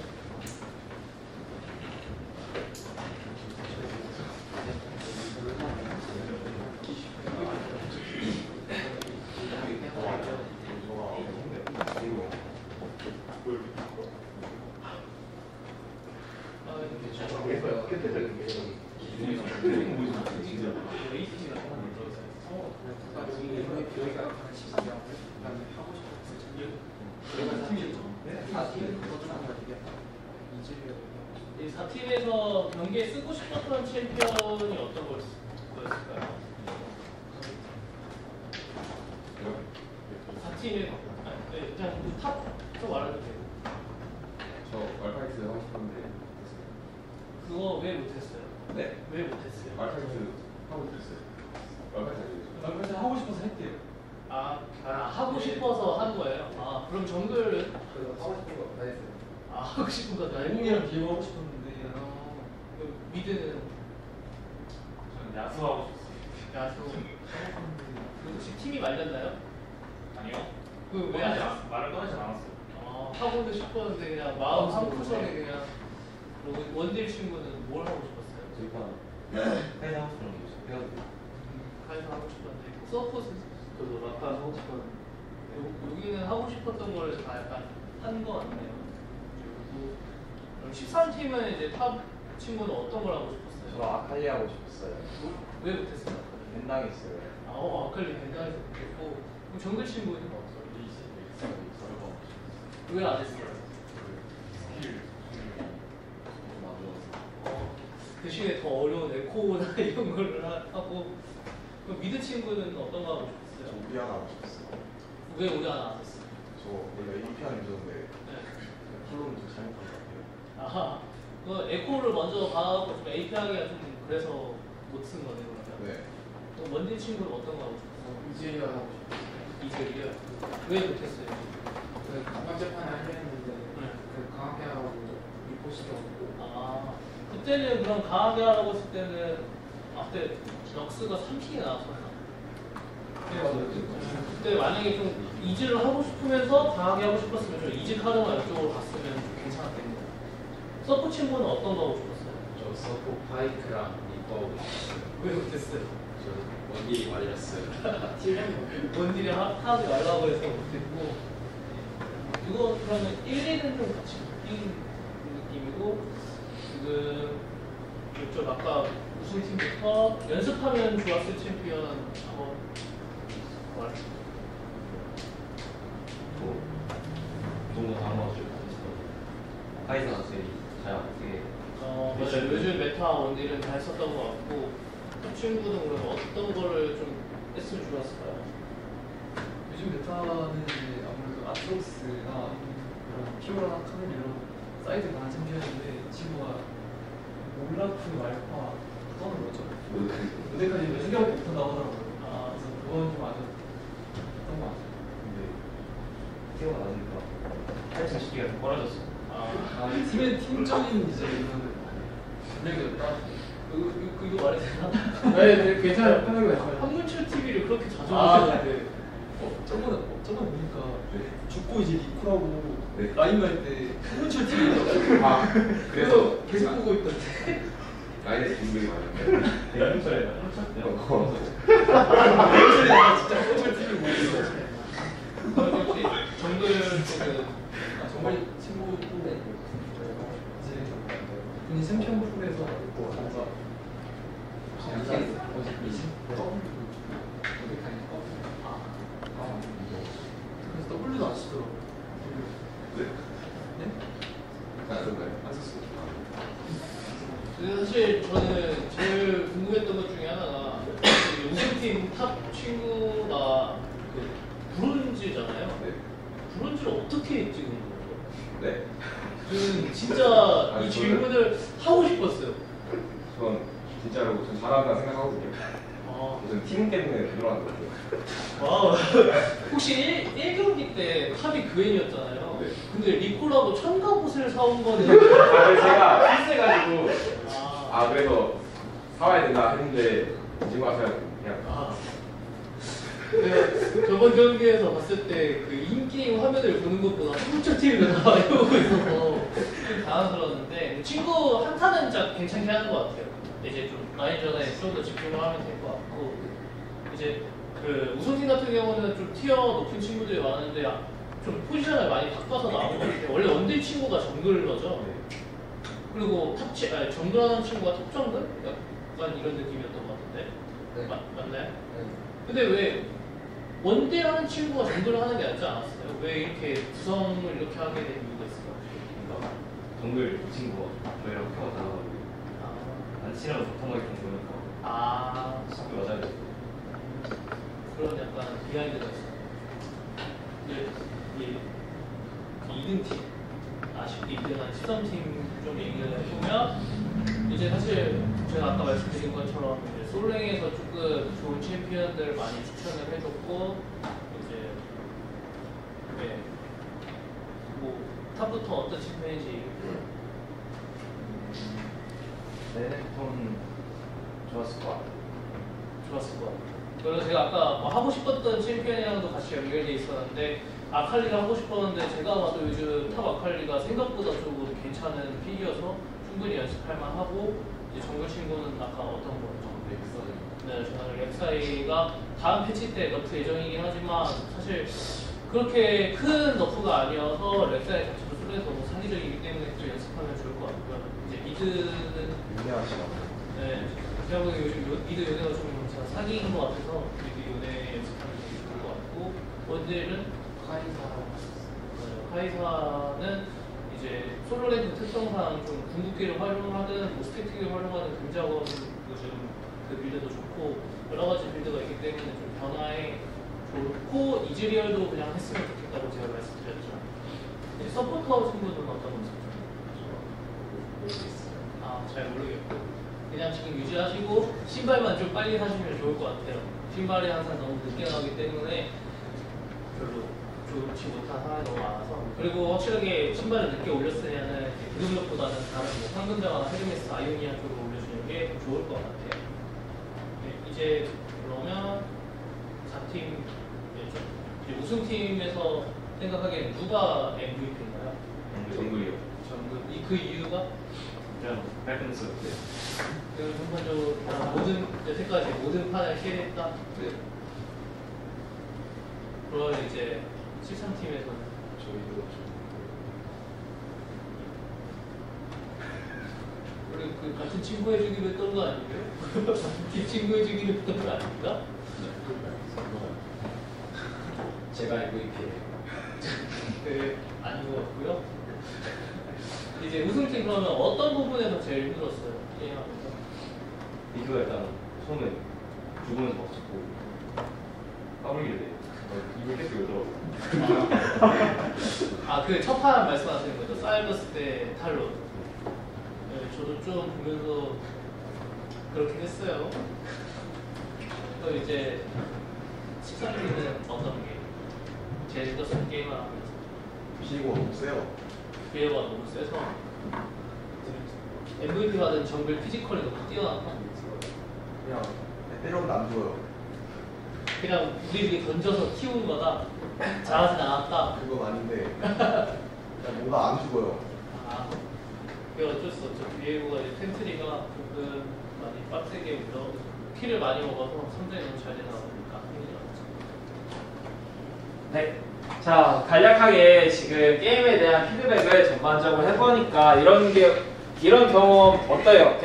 이 4팀에서 경기에 쓰고 싶었던 챔피언이 어떤 거였을까요? 4팀에 그냥 탑도 말해도 돼요. 저 말파이트 하고 싶었는데 그거 왜 못했어요? 네? 왜 못했어요? 말파이트 하고 있었어요. 말파이트 하고 싶어서 했대요. 하고 싶어서 한 거예요? 그럼 정글은? 하고 싶은 거 다 했어요. 하고 싶은 거 다 했고 외국이랑 비교 하고 싶었는데. 미드는? 저는 야수하고 싶었어요. 야수 그 혹시 팀이 말렸나요? 아니요. 그왜 말을 꺼내지 않았어요. 하고도 싶었는데 그냥 마음 한구석에 그냥 원딜 친구는 뭘 하고 싶었어요? 회사 하고 싶은 게 있어요. 카이사 하고 싶었는데 서포트 저도 라카 하고 싶었는데 여기는 하고 싶었던 걸 다 약간 한 거 같네요. 그리고 13팀은 이제 탑 친구는 어떤 걸 하고 싶었어요? 저 아칼리 하고 싶었어요. 왜 못했어요? 벤당했어요. 아칼리 벤당에서 못했고 그럼 정글 친구는 없어요? 왜 안 했어요? 대신에 더 어려운 에코나 이런 걸 하고 그럼 미드 친구는 어떤 거 하고 저 싶었어요? 우리 하나 하고 싶었어요. 왜 우리 하나 안 했어요? 저 원래 AP 하는 유저인데 네. 플로우는 좀 잘못한 것 같아요. 아하, 그 에코를 먼저 가고 좀 AP 하기가 좀 그래서 못 쓴 거네요 그러면? 네. 그럼 원딜 친구는 어떤 거 하고 싶었어요? 이제야 하고 싶었어요. 이슬이요? 왜 못했어요? 그 강화재판을 하려 했는데 네. 그 강하게 하라고 리포 시켜갖고 아, 그때는 그럼 강하게 하라고 했을 때는 그때 럭스가 3픽이 나왔었나? 그때 만약에 좀 이즈를 하고 싶으면서 강하게 하고 싶었으면 좀 이즈 카드나 이쪽으로 갔으면 좀 괜찮았겠네요. 서포 친구는 어떤 거 하고 싶었어요? 저 서포 파이크랑 리퍼 왜 못했어요? 저 원딜이 말렸어요. 원딜이 하지 말라고 해서 못했고 이거 그러면 1, 2는 좀 같이 바뀐 느낌이고 지금 이쪽 아까 우승팀부터 연습하면 좋았을 챔피언 한번 말해주세요. 너무 당황하죠. 카이사 선생이 잘 되게 맞아요. 요즘 메타 원딜은 잘 썼던 것 같고 top 친구는 그러면 어떤 거를 좀 했으면 좋았을까요? 요즘 메타는 이제 아무래도 아트록스나 그런 피오라나 카멜 이런 사이드 강한 챔피언인데 이 친구가 올라프 말파 떠는 거죠. 근데까지 몇 개밖에 못한다고 하더라고요. 그래서 그건 좀 아쉬웠던 것 같아요. 근데 태어가 나니까 8,000씩개가 좀 벌어졌어. 팀의 팀적인 이제 이런 전략이었다. 이거 말해도 되나? 네, 괜찮아요. 편하게 말씀하세요. 한문철 TV를 그렇게 자주 아, 보시는데 저번에 보니까 죽고 이제 리코라고 네. 라인 갈때 한문철 TV가 그래서 계속 보고 있던데. 라인에서 분들이 많은데. 대형철에 한문철이가 진짜 한문철 TV 보고 있어. 혹시 정글 쪽은 정말 친구도 이제 본인 챔피언 풀에서 뭔가 그래서 W도 안 쓰더라고. 네? 네? 안 썼나요? 안 썼어요. 근데 사실 저는 제일 궁금했던 것 중에 하나가 이 우승팀 탑 친구가 그 브론즈잖아요. 네. 브론즈를 어떻게 찍은 거예요? 네? 저는 진짜 아니, 이 저는- 질문을 하고 싶었어요. 전 진짜로 전 잘한다 생각하거든요. 무슨 팀 때문에 들어간 거죠. 와우. 혹시 1경기 때 탑이 그웬이었잖아요. 네. 근데 리코라고 첨가봇을 사온 거는 제가 실수해가지고 아, 그래서 사와야 된다 했는데 이 친구가 그냥 네, 저번 경기에서 봤을 때 그 인게임 화면을 보는 것보다 한국적 TV가 더 많이 보고 있어서 좀 당황스러웠는데 친구 한타는 진짜 괜찮게 하는 것 같아요. 이제 좀 라인전에 좀 더 집중을 하면 될 것 같고 이제 그 우승팀 같은 경우는 좀 티어 높은 친구들이 많은데 좀 포지션을 많이 바꿔서 나온 것 같아요. 원래 원딜 친구가 정글러죠. 그리고 정글하는 친구가 탑 정글? 약간 이런 느낌이었던 것 같은데 네. 맞나요? 네. 근데 왜 원딜 하는 친구가 정글을 하는 게 낫지 않았어요? 왜 이렇게 구성을 이렇게 하게 된 이유가 있을까요? 정글 그 친구가 저희랑 태어가 달라가지고 안 친하고 보통하게 정도니까 학교 맞아야 돼. 그런 약간 비하인드가 있어요. 이제 2등팀 아쉽게 2등한 13팀 좀 얘기를 해보면 이제 사실 제가 아까 말씀드린 것처럼 이제 솔랭에서 조금 좋은 챔피언들 많이 추천을 해줬고 이제 네. 뭐 탑부터 어떤 챔피언인지 얘기해볼까요? 레넥톤 좋았을 것 같아요. 좋았을 것 같아요. 그래서 제가 아까 뭐 하고 싶었던 챔피언이랑도 같이 연결돼 있었는데 아칼리가 하고 싶었는데 제가 봐도 요즘 탑 아칼리가 생각보다 조금 괜찮은 픽이어서 충분히 연습할 만하고 이제 정글 친구는 아까 어떤 거였죠? 네, 저는 렉사이가 다음 패치 때 너프 예정이긴 하지만 사실 그렇게 큰 너프가 아니어서 렉사이 자체도 솔에서 상기적이기 때문에 좀 연습하면 좋을 것 같고요. 이제 미드는 네, 제가 보기엔 요즘 미드 요네가 좀 사기인 것 같아서 미드 요네 연습하면 되게 좋을 것 같고, 원딜은 카이사는 이제 솔로 랭크 특성상 좀 궁극기를 활용하든 뭐 스태틱을 활용하든 근자원 요즘 그 빌드도 좋고 여러 가지 빌드가 있기 때문에 좀 변화에 좋고 이즈리얼도 그냥 했으면 좋겠다고 제가 말씀드렸죠. 이제 서포터 친구들은 어떤 모습이죠? 잘 모르겠고 그냥 지금 유지하시고 신발만 좀 빨리 사시면 좋을 것 같아요. 신발이 항상 너무 늦게 나오기 때문에 별로 좋지 못한 상황이 너무 많아서, 그리고 확실하게 신발을 늦게 올렸으면은 기동력보다는 다른 뭐 황금자나 헤르메스, 아이오니아 쪽으로 올려주는 게 좋을 것 같아요. 네, 이제 그러면 4팀이었죠. 이제 우승팀에서 생각하기에는 누가 MVP인가요? 정글이요. 정글. 그 이유가? 그냥 깔끔했어요. 네. 그 전반적으로 모든 여태까지 모든 판을 캐리했다. 네. 그러면 이제 13팀에서는 우리 그 같은 친구 해주기로 했던 거 아니에요? 같은 팀 친구 해주기로 했던 거 아닙니까? 제가 MVP예요. 네, 아닌 것 같고요. 이제 우승팀 그러면 어떤 부분에서 제일 힘들었어요? 게임하면서? 이거 일단 처음에 죽으면서 막 잡고 까불길래 입을 계속 열더라고요. 그 첫 판 말씀하시는 거죠? 사이버스 때 탈론. 네, 저도 좀 보면서 그렇긴 했어요. 또 이제 13위는 어떤 게 제일 힘들었어요? 게임을 하면서? 비고 너무 세요. 비에가 너무 세서 MVP 받은 정글 피지컬이 너무 뛰어났다. 그냥 때려도 안 보여. 그냥 우리들이 던져서 키운 거다. 잘하진 않았다. 그건 아닌데 그냥 뭔가 안 죽어요. 그게 어쩔 수 없죠. 비에고가 이제 텐트리가 조금 많이 빡세게 물어 키를 많이 먹어서 상당히 너무 잘 되다 보니까 힘들었죠. 네. 자, 간략하게 지금 게임에 대한 피드백을 전반적으로 해보니까 이런 경험 어때요?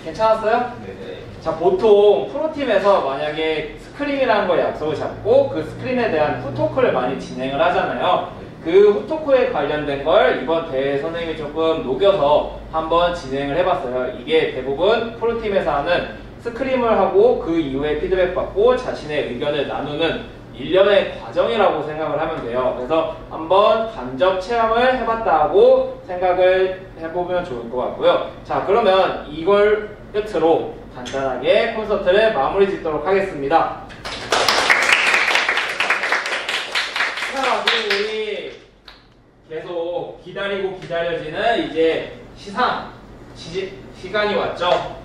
괜찮았어요? 네. 자, 보통 프로팀에서 만약에 스크림이라는 걸 약속을 잡고 그 스크림에 대한 후토크를 많이 진행을 하잖아요. 그 후토크에 관련된 걸 이번 대회 선생님이 조금 녹여서 한번 진행을 해봤어요. 이게 대부분 프로팀에서 하는 스크림을 하고 그 이후에 피드백 받고 자신의 의견을 나누는 일련의 과정이라고 생각을 하면 돼요. 그래서 한번 간접 체험을 해봤다고 생각을 해보면 좋을 것 같고요. 자, 그러면 이걸 끝으로 간단하게 콘서트를 마무리 짓도록 하겠습니다. 자, 그리고 우리 계속 기다리고 기다려지는 이제 시간이 왔죠.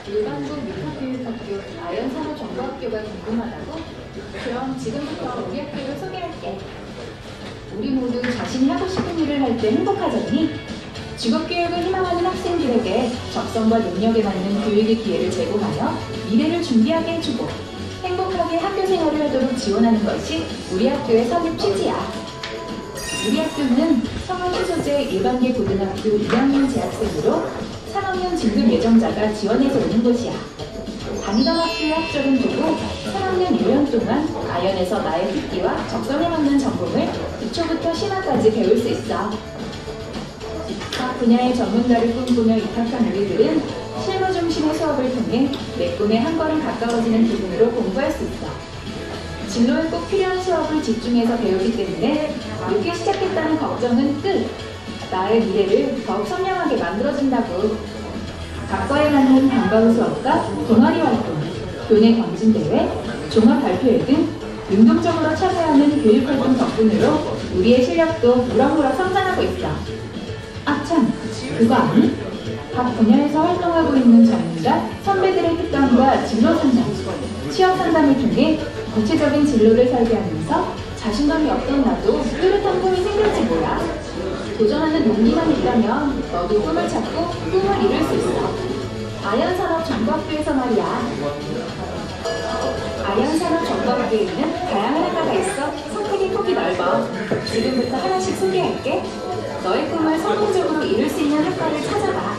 일반국 미카교육학교 아연산업정보학교가 궁금하다고? 그럼 지금부터 우리 학교를 소개할게. 우리 모두 자신이 하고 싶은 일을 할 때 행복하잖니? 직업교육을 희망하는 학생들에게 적성과 능력에 맞는 교육의 기회를 제공하여 미래를 준비하게 해주고 행복하게 학교 생활을 하도록 지원하는 것이 우리 학교의 설립 취지야. 우리 학교는 성원시 소재 일반계 고등학교 2학년 재학생으로 3학년 진급 예정자가 지원해서 오는 곳이야. 다니던 학교의 학적은 보고 3학년 1년 동안 아연에서 나의 특기와 적성에 맞는 전공을 기초부터 심화까지 배울 수 있어. 각 분야의 전문가를 꿈꾸며 입학한 우리들은 실무 중심의 수업을 통해 내 꿈에 한 걸음 가까워지는 기분으로 공부할 수 있어. 진로에 꼭 필요한 수업을 집중해서 배우기 때문에 늦게 시작했다는 걱정은 끝! 나의 미래를 더욱 선명하게 만들어준다고. 각과에 맞는 방과후 수업과 동아리 활동, 교내 경진대회, 종합 발표회 등 능동적으로 참여하는 교육활동 덕분으로 우리의 실력도 무럭무럭 성장하고 있어. 참, 그거 아니? 각 분야에서 활동하고 있는 전문가, 선배들의 특강과 진로 상담, 취업 상담을 통해 구체적인 진로를 설계하면서 자신감이 없던 나도 뚜렷한 꿈이 생길지 몰라. 도전하는 용기만 있다면 너도 꿈을 찾고 꿈을 이룰 수 있어. 아현산업정보학교에서 말이야. 아현산업정보학교에는 다양한 학과가 있어 선택의 폭이 넓어. 지금부터 하나씩 소개할게. 너의 꿈을 성공적으로 이룰 수 있는 학과를 찾아봐.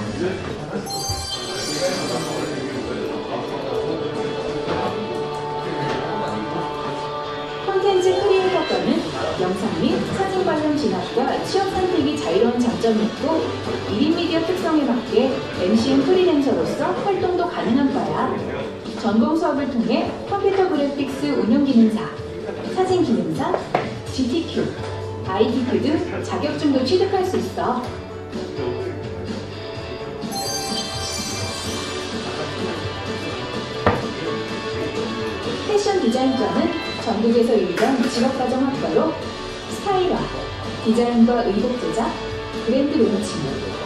콘텐츠 크리에이터과는 영상 및 사진 관련 진학과 취업 선택이 자유로운 장점이 있고 1인 미디어 특성에 맞게 MCN 프리랜서로서 활동도 가능한 과야. 전공 수업을 통해 컴퓨터 그래픽스 운영 기능사, 사진 기능사, GTQ, ITQ 등 자격증도 취득할 수 있어. 패션 디자인과는 전국에서 유일한 직업과정 학과로 스타일화, 디자인과 의복 제작, 브랜드 론칭,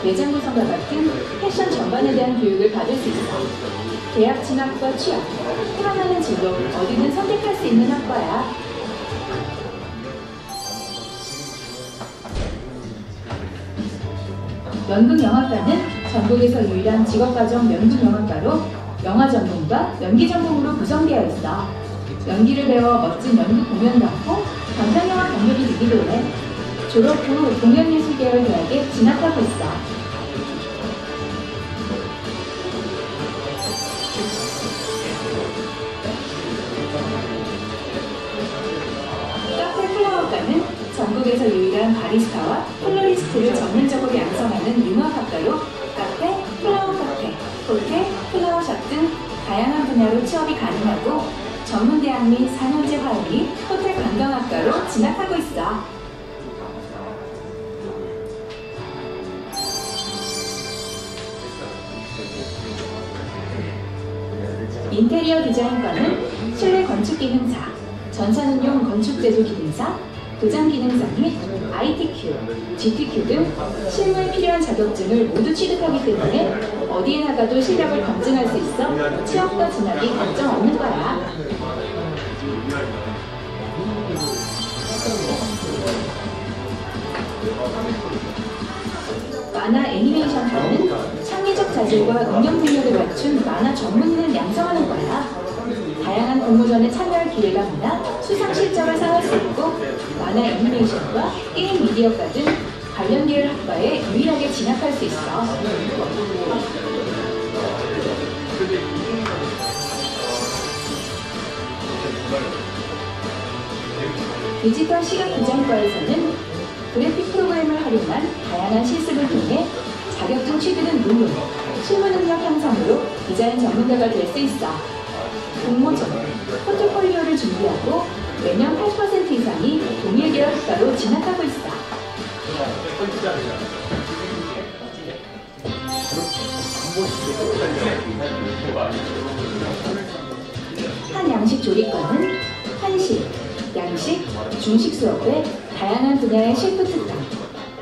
매장 구성과 같은 패션 전반에 대한 교육을 받을 수 있어. 대학 진학과 취업, 태어나는 진로 어디든 선택할 수 있는 학과야. 연극영화과는 전국에서 유일한 직업과정 연극영화과로 영화 전공과 연기 전공으로 구성되어 있어. 연기를 배워 멋진 연극 공연도 하고 감상영화 경력이 되기도 해. 졸업 후 공연예술계열 대학에 진학하고 있어. 카페 플라워과는 전국에서 유일한 바리스타와 플로리스트를 전문적으로 양성하는 융합학과로 카페, 플라워 카페, 호텔, 플라워샵 등 다양한 분야로 취업이 가능하고 전문대학 및 4년제 화학이 호텔 관광학과로 진학하고 있어. 인테리어 디자인과는 실내 건축 기능사, 전산응용 건축 제조 기능사, 도장 기능사 및 ITQ, GTQ 등 실무에 필요한 자격증을 모두 취득하기 때문에 어디에 나가도 실력을 검증할 수 있어 취업과 진학이 걱정 없는 거야. 만화 애니메이션과는 창의적 자질과 응용 능력을 갖춘 만화 전문인을 양성하는 거야. 다양한 공모전에 참여할 기회가 많아 수상 실적을 쌓을 수 있고 만화 애니메이션과 게임 미디어과 등 관련 계열 학과에 유일하게 진학할 수 있어. 디지털 시각 디자인과에서는 그래픽 프로그램을 활용한 다양한 실습을 통해 자격증 취득은 물론 실무 능력 향상으로 디자인 전문가가 될 수 있어. 공모전, 포트폴리오를 준비하고 매년 80% 이상이 동일 계열 학과로 진학하고 있어. 한양식 조리과는 한식, 양식, 중식 수업에 다양한 분야의 셰프 특강,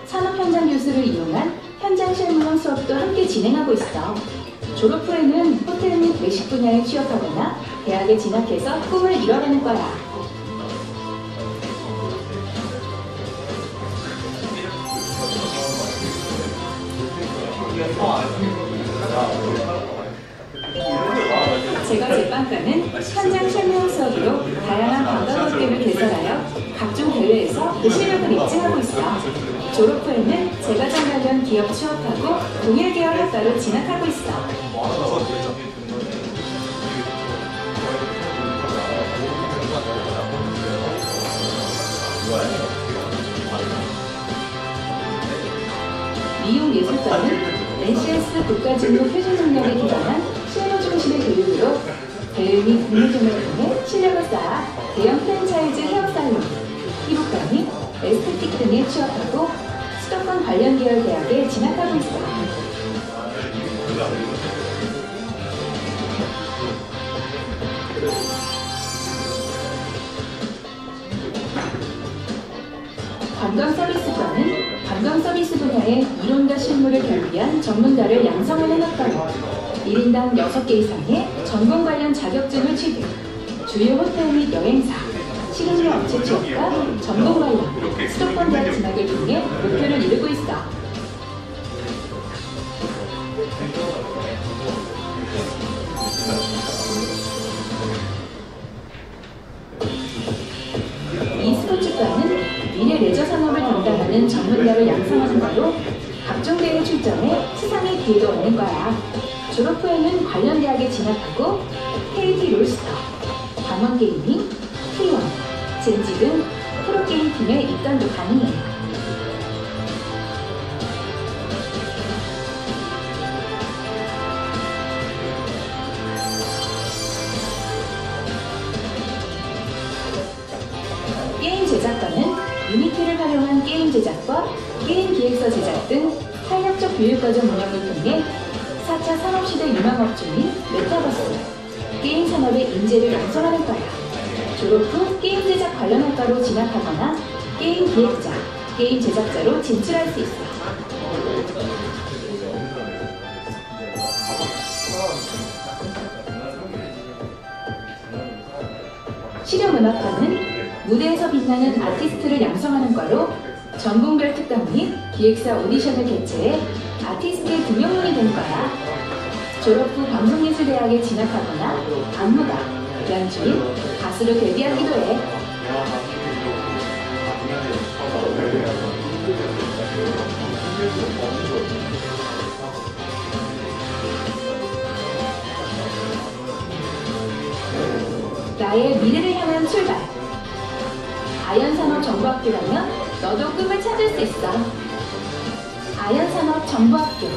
산업 현장 교수를 이용한 현장 실무형 수업도 함께 진행하고 있어. 졸업 후에는 호텔 및 외식 분야에 취업하거나 대학에 진학해서 꿈을 이뤄가는 거야. 제과 제빵과는 현장 실무형 수업으로 다양한 관광 프로그램을 개설하여 각종 대회에서 그 실력을 입증하고 있어. 졸업 후에는 제과점 관련 기업 취업하고 동일 계열 학과로 진학하고 있어. 미용예술과는 NCS 국가진로 표준 능력에 기반한 실무 중심의 교육으로 대회 및 공모전을 통해 실력을 쌓아 대형 프랜차이즈 헤어살론, 피부과 및 에스테틱 등에 취업하고 수도권 관련 계열 대학에 진학하고 있어. 관광서비스과는 관광서비스 분야의 이론과 실무를 결비한 전문가를 양성하는 학과로 1인당 6개 이상의 전공 관련 자격증을 취득, 주요 호텔 및 여행사, 식음료 업체 취업과 전공 관련 수도권 대학 진학을 통해 목표를 이루고 있어. 각종 대회 출전해 수상의 기회도 얻는 거야. 졸업 후에는 관련 대학에 진학하고 KT 롤스터, 강원게이밍, T1, 젠지 등 프로게임 팀에 입단도 가능해. 게임 제작과는 유니티를 활용한 게임 제작과 게임 기획서 제작 등 탄력적 교육과정 운영을 통해 4차 산업시대 유망업종인 메타버스, 게임 산업의 인재를 양성하는 거야. 졸업 후 게임 제작 관련 학과로 진학하거나 게임 기획자, 게임 제작자로 진출할 수 있어. 실용음악과는 무대에서 빛나는 아티스트를 양성하는 과로 전공별 특강 및 기획사 오디션을 개최해 아티스트의 등용문이 된 거야. 졸업 후 방송예술대학에 진학하거나 안무가, 연주인, 가수로 데뷔하기도 해. 나의 미래를 향한 출발. 아연산업정보학교라면 너도 꿈을 찾을 수 있어. 아연산업정보학교.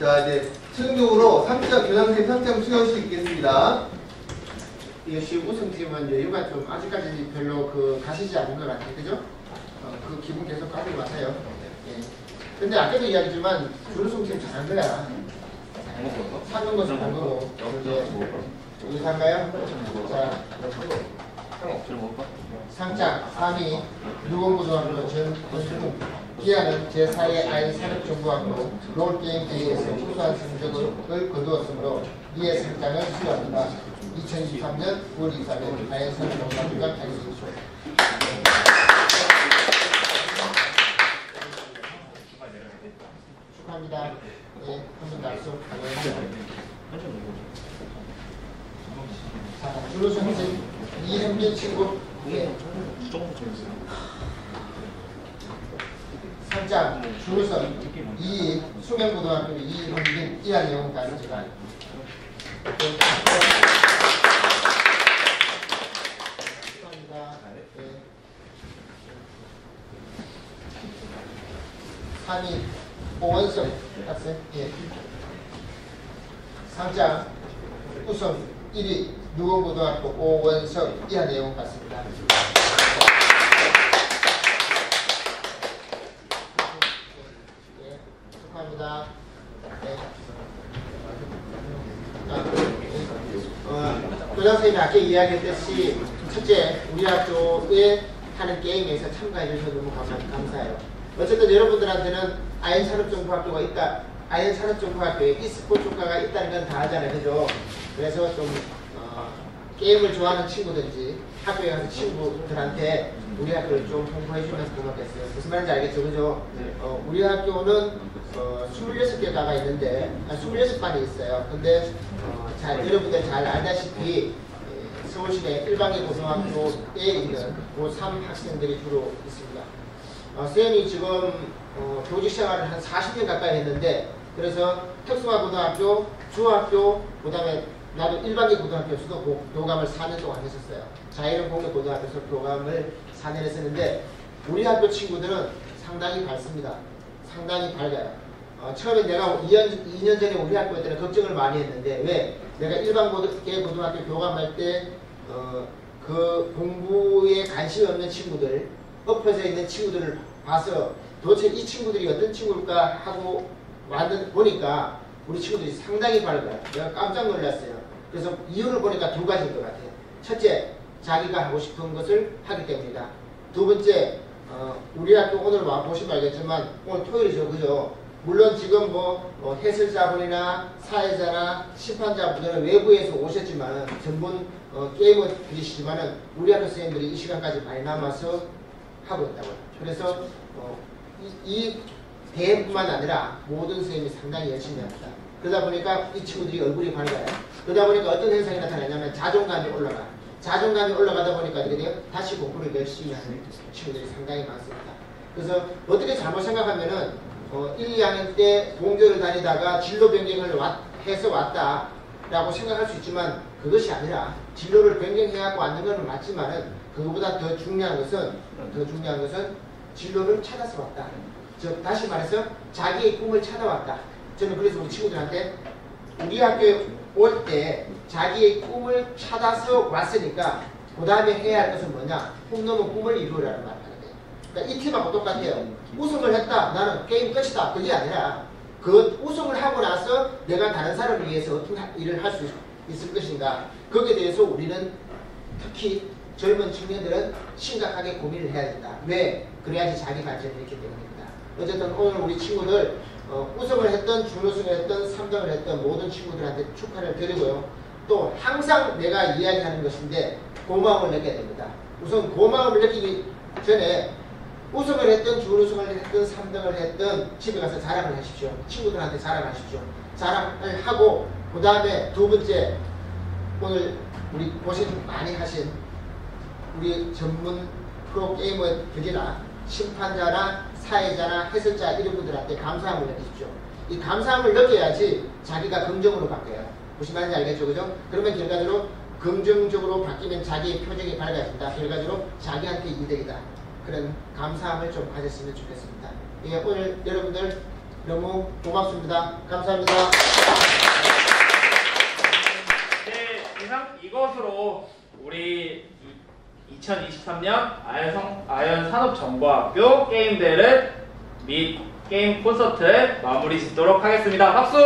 자, 이제 최종적으로 3차 교장생 상장 수여식 있겠습니다. 역시 우승팀은 여유가 좀 아직까지 별로 가시지 않는 것 같아요. 그죠? 그 기분 계속 가지고 가세요. 예. 근데 아까도 이야기했지만 준우승팀 잘한 거야. 사는 것은 본 거고. 이제 여기 갈까요? 자, 상장 3위 누공고등학교 전준우. 기아는 제4회 아이산업정보학교 롤게임 대회에서 우수한 성적을 거두었으므로 이에 상장을 수여합니다. 2023년 9월 24일 아이산업정보학교가 발표했습니다. 축하합니다. 네, 한번 박수. 자, 준우 선생 이현빈 친구. 네. 상장 준우선 2위 수명고등학교 이현빈 이한 내용 가르치가 축하합니다. 네. 3위 오원석 학생. 예. 상장 우선 1위 누공고등학교 오원석 이한 내용 같습니다. 축하합니다. 네. 교장선생님이 아까 이야기했듯이 첫째, 우리 학교에 하는 게임에서 참가해 주셔서 너무 감사해요. 어쨌든 여러분들한테는 아연산업정보학교가 있다, 아연산업정보학교에 e스포츠 과가 있다는 건 다 알잖아요. 그죠? 그래서 좀 게임을 좋아하는 친구든지 학교에 가서 친구들한테 우리 학교를 좀 홍보해 주면서 고맙겠어요. 무슨 말인지 알겠죠? 그죠? 우리 학교는 26개 과가 있는데 26반이 있어요. 근데 여러분들 잘 알다시피 서울시내 일반계 고등학교에 있는 고3 학생들이 주로 있습니다. 쌤이 지금 교직 생활을 한 40년 가까이 했는데, 그래서 특수화고등학교, 중학교, 그 다음에 나도 일반계 고등학교에서도 교감을 4년 동안 했었어요. 자율공개고등학교에서 교감을 4년 했었는데, 우리 학교 친구들은 상당히 밝습니다. 상당히 밝아요. 처음에 내가 2년 전에 우리 학교 때는 걱정을 많이 했는데, 왜? 내가 일반계 고등학교 교감할 때 그 공부에 관심이 없는 친구들, 엎어져 있는 친구들을 봐서 도대체 이 친구들이 어떤 친구일까 하고 보니까 우리 친구들이 상당히 밝아요. 내가 깜짝 놀랐어요. 그래서 이유를 보니까 두 가지인 것 같아요. 첫째, 자기가 하고 싶은 것을 하기 때문이다. 두 번째, 우리 학교 오늘 와보시면 알겠지만 오늘 토요일이죠. 그죠? 물론 지금 해설자분이나 사회자나 심판자분들은 외부에서 오셨지만 전문 게이머들이시지만은 우리 학교 선생님들이 이 시간까지 많이 남아서 하고 있다고요. 그래서 이 대회뿐만 아니라 모든 선생님이 상당히 열심히 합니다. 그러다 보니까 이 친구들이 얼굴이 밝아요. 그러다 보니까 어떤 현상이 나타나냐면 자존감이 올라가. 자존감이 올라가다 보니까 어떻게 돼요? 다시 공부를 열심히 하는 친구들이 상당히 많습니다. 그래서 어떻게 잘못 생각하면은 1, 2학년 때 동교를 다니다가 진로 변경을 해서 왔다라고 생각할 수 있지만 그것이 아니라 진로를 변경해갖고 왔는 건 맞지만은 그거보다 더 중요한 것은 진로를 찾아서 왔다. 다시 말해서 자기의 꿈을 찾아왔다. 저는 그래서 우리 친구들한테 우리 학교에 올 때 자기의 꿈을 찾아서 왔으니까 그 다음에 해야 할 것은 뭐냐? 꿈 넘은 꿈을 이루라는 말을 하는 거예요. 그러니까 이 팀하고 똑같아요. 우승을 했다. 나는 게임 끝이다. 그게 아니라 그 우승을 하고 나서 내가 다른 사람을 위해서 어떤 일을 할 수 있을 것인가. 거기에 대해서 우리는 특히 젊은 청년들은 심각하게 고민을 해야 된다. 왜? 그래야지 자기 발전이 있기 때문입니다. 어쨌든 오늘 우리 친구들 우승을 했던 준우승을 했던 3등을 했던 모든 친구들한테 축하를 드리고요. 또 항상 내가 이야기하는 것인데 고마움을 느껴야 됩니다. 우선 고마움을 느끼기 전에 우승을 했던 준우승을 했던 3등을 했던 집에 가서 자랑을 하십시오. 친구들한테 자랑하십시오. 자랑을 하고 그 다음에 두 번째 오늘 우리 고생 많이 하신 우리 전문 프로게이머들이나 심판자나 사회자나 해설자 이런 분들한테 감사함을 느끼십시오. 이 감사함을 느껴야지 자기가 긍정으로 바뀌어요. 무슨 말인지 알겠죠? 그죠? 그러면 결과적으로 긍정적으로 바뀌면 자기의 표정이 밝아진다. 결과적으로 자기한테 이득이다. 그런 감사함을 좀 가졌으면 좋겠습니다. 예, 오늘 여러분들 너무 고맙습니다. 감사합니다. 네, 이것으로 우리 2023년 아연 산업정보학교 게임대회 및 게임 콘서트 마무리 짓도록 하겠습니다. 박수!